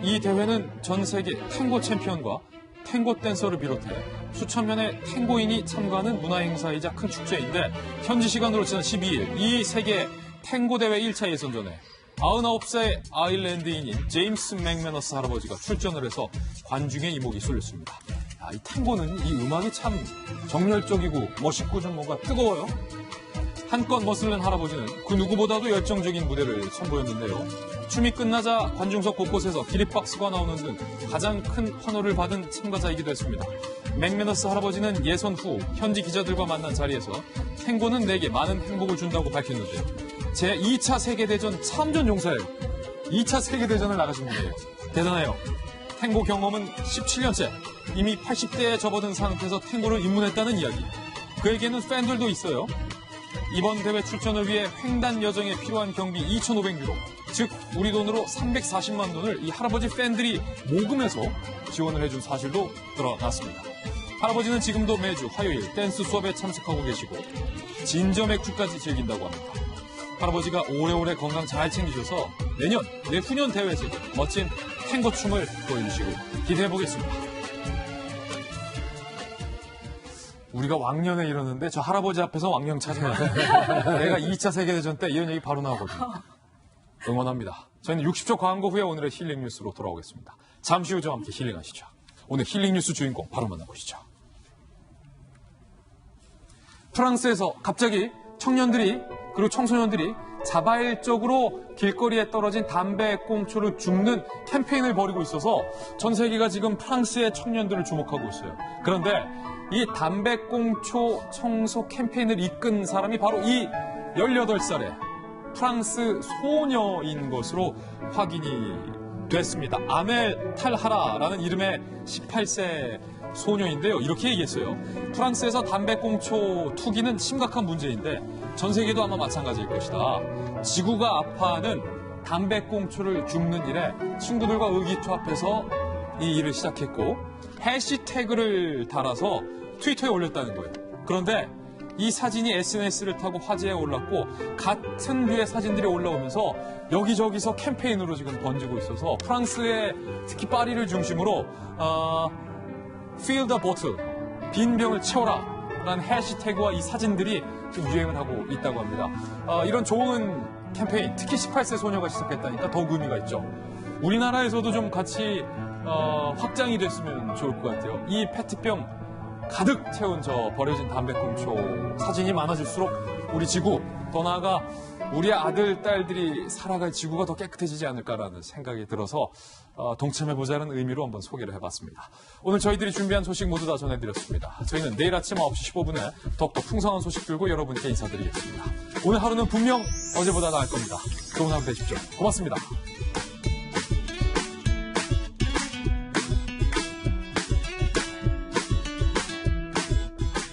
이 대회는 전 세계 탱고 챔피언과 탱고 댄서를 비롯해 수천 명의 탱고인이 참가하는 문화행사이자 큰 축제인데 현지 시간으로 지난 12일 이 세계 탱고 대회 1차 예선전에 99세 아일랜드인인 제임스 맥매너스 할아버지가 출전을 해서 관중의 이목이 쏠렸습니다. 이 탱고는 이 음악이 참 정열적이고 멋있고 좀 뭔가 뜨거워요. 한껏 멋있는 할아버지는 그 누구보다도 열정적인 무대를 선보였는데요. 춤이 끝나자 관중석 곳곳에서 기립박수가 나오는 등 가장 큰 환호를 받은 참가자이기도 했습니다. 맥메너스 할아버지는 예선 후 현지 기자들과 만난 자리에서 탱고는 내게 많은 행복을 준다고 밝혔는데요. 제2차 세계대전 참전 용사예요. 2차 세계대전을 나가신 분이에요. 대단해요. 탱고 경험은 17년째. 이미 80대에 접어든 상태에서 탱고를 입문했다는 이야기. 그에게는 팬들도 있어요. 이번 대회 출전을 위해 횡단 여정에 필요한 경비 2,500유로, 즉 우리 돈으로 340만 원을 이 할아버지 팬들이 모금해서 지원을 해준 사실도 드러났습니다. 할아버지는 지금도 매주 화요일 댄스 수업에 참석하고 계시고 진저 맥주까지 즐긴다고 합니다. 할아버지가 오래오래 건강 잘 챙기셔서 내후년 대회에서 멋진 탱고 춤을 보여주시고 기대해보겠습니다. 우리가 왕년에 이러는데 저 할아버지 앞에서 왕년 찾으면 내가 2차 세계대전 때 이런 얘기 바로 나오거든요. 응원합니다. 저희는 60초 광고 후에 오늘의 힐링 뉴스로 돌아오겠습니다. 잠시 후 저와 함께 힐링하시죠. 오늘 힐링 뉴스 주인공 바로 만나보시죠. 프랑스에서 갑자기 청년들이 그리고 청소년들이 자발적으로 길거리에 떨어진 담배꽁초를 줍는 캠페인을 벌이고 있어서 전 세계가 지금 프랑스의 청년들을 주목하고 있어요. 그런데 이 담배꽁초 청소 캠페인을 이끈 사람이 바로 이 18살의 프랑스 소녀인 것으로 확인이 됐습니다. 아멜 탈하라라는 이름의 18세 소녀인데요. 이렇게 얘기했어요. 프랑스에서 담배꽁초 투기는 심각한 문제인데 전 세계도 아마 마찬가지일 것이다. 지구가 아파하는 담배꽁초를 줍는 일에 친구들과 의기투합해서 이 일을 시작했고 해시태그를 달아서 트위터에 올렸다는 거예요. 그런데 이 사진이 SNS를 타고 화제에 올랐고 같은 류의 사진들이 올라오면서 여기저기서 캠페인으로 지금 번지고 있어서 프랑스의 특히 파리를 중심으로 Fill the bottle, 빈 병을 채워라 라는 해시태그와 이 사진들이 지금 유행을 하고 있다고 합니다. 이런 좋은 캠페인, 특히 18세 소녀가 시작했다니까 더욱 의미가 있죠. 우리나라에서도 좀 같이 확장이 됐으면 좋을 것 같아요. 이 페트병 가득 채운 저 버려진 담배꽁초 사진이 많아질수록 우리 지구, 더 나아가 우리 아들, 딸들이 살아갈 지구가 더 깨끗해지지 않을까라는 생각이 들어서 동참해보자는 의미로 한번 소개를 해봤습니다. 오늘 저희들이 준비한 소식 모두 다 전해드렸습니다. 저희는 내일 아침 9시 15분에 더욱더 풍성한 소식 들고 여러분께 인사드리겠습니다. 오늘 하루는 분명 어제보다 나을 겁니다. 좋은 하루 되십시오. 고맙습니다.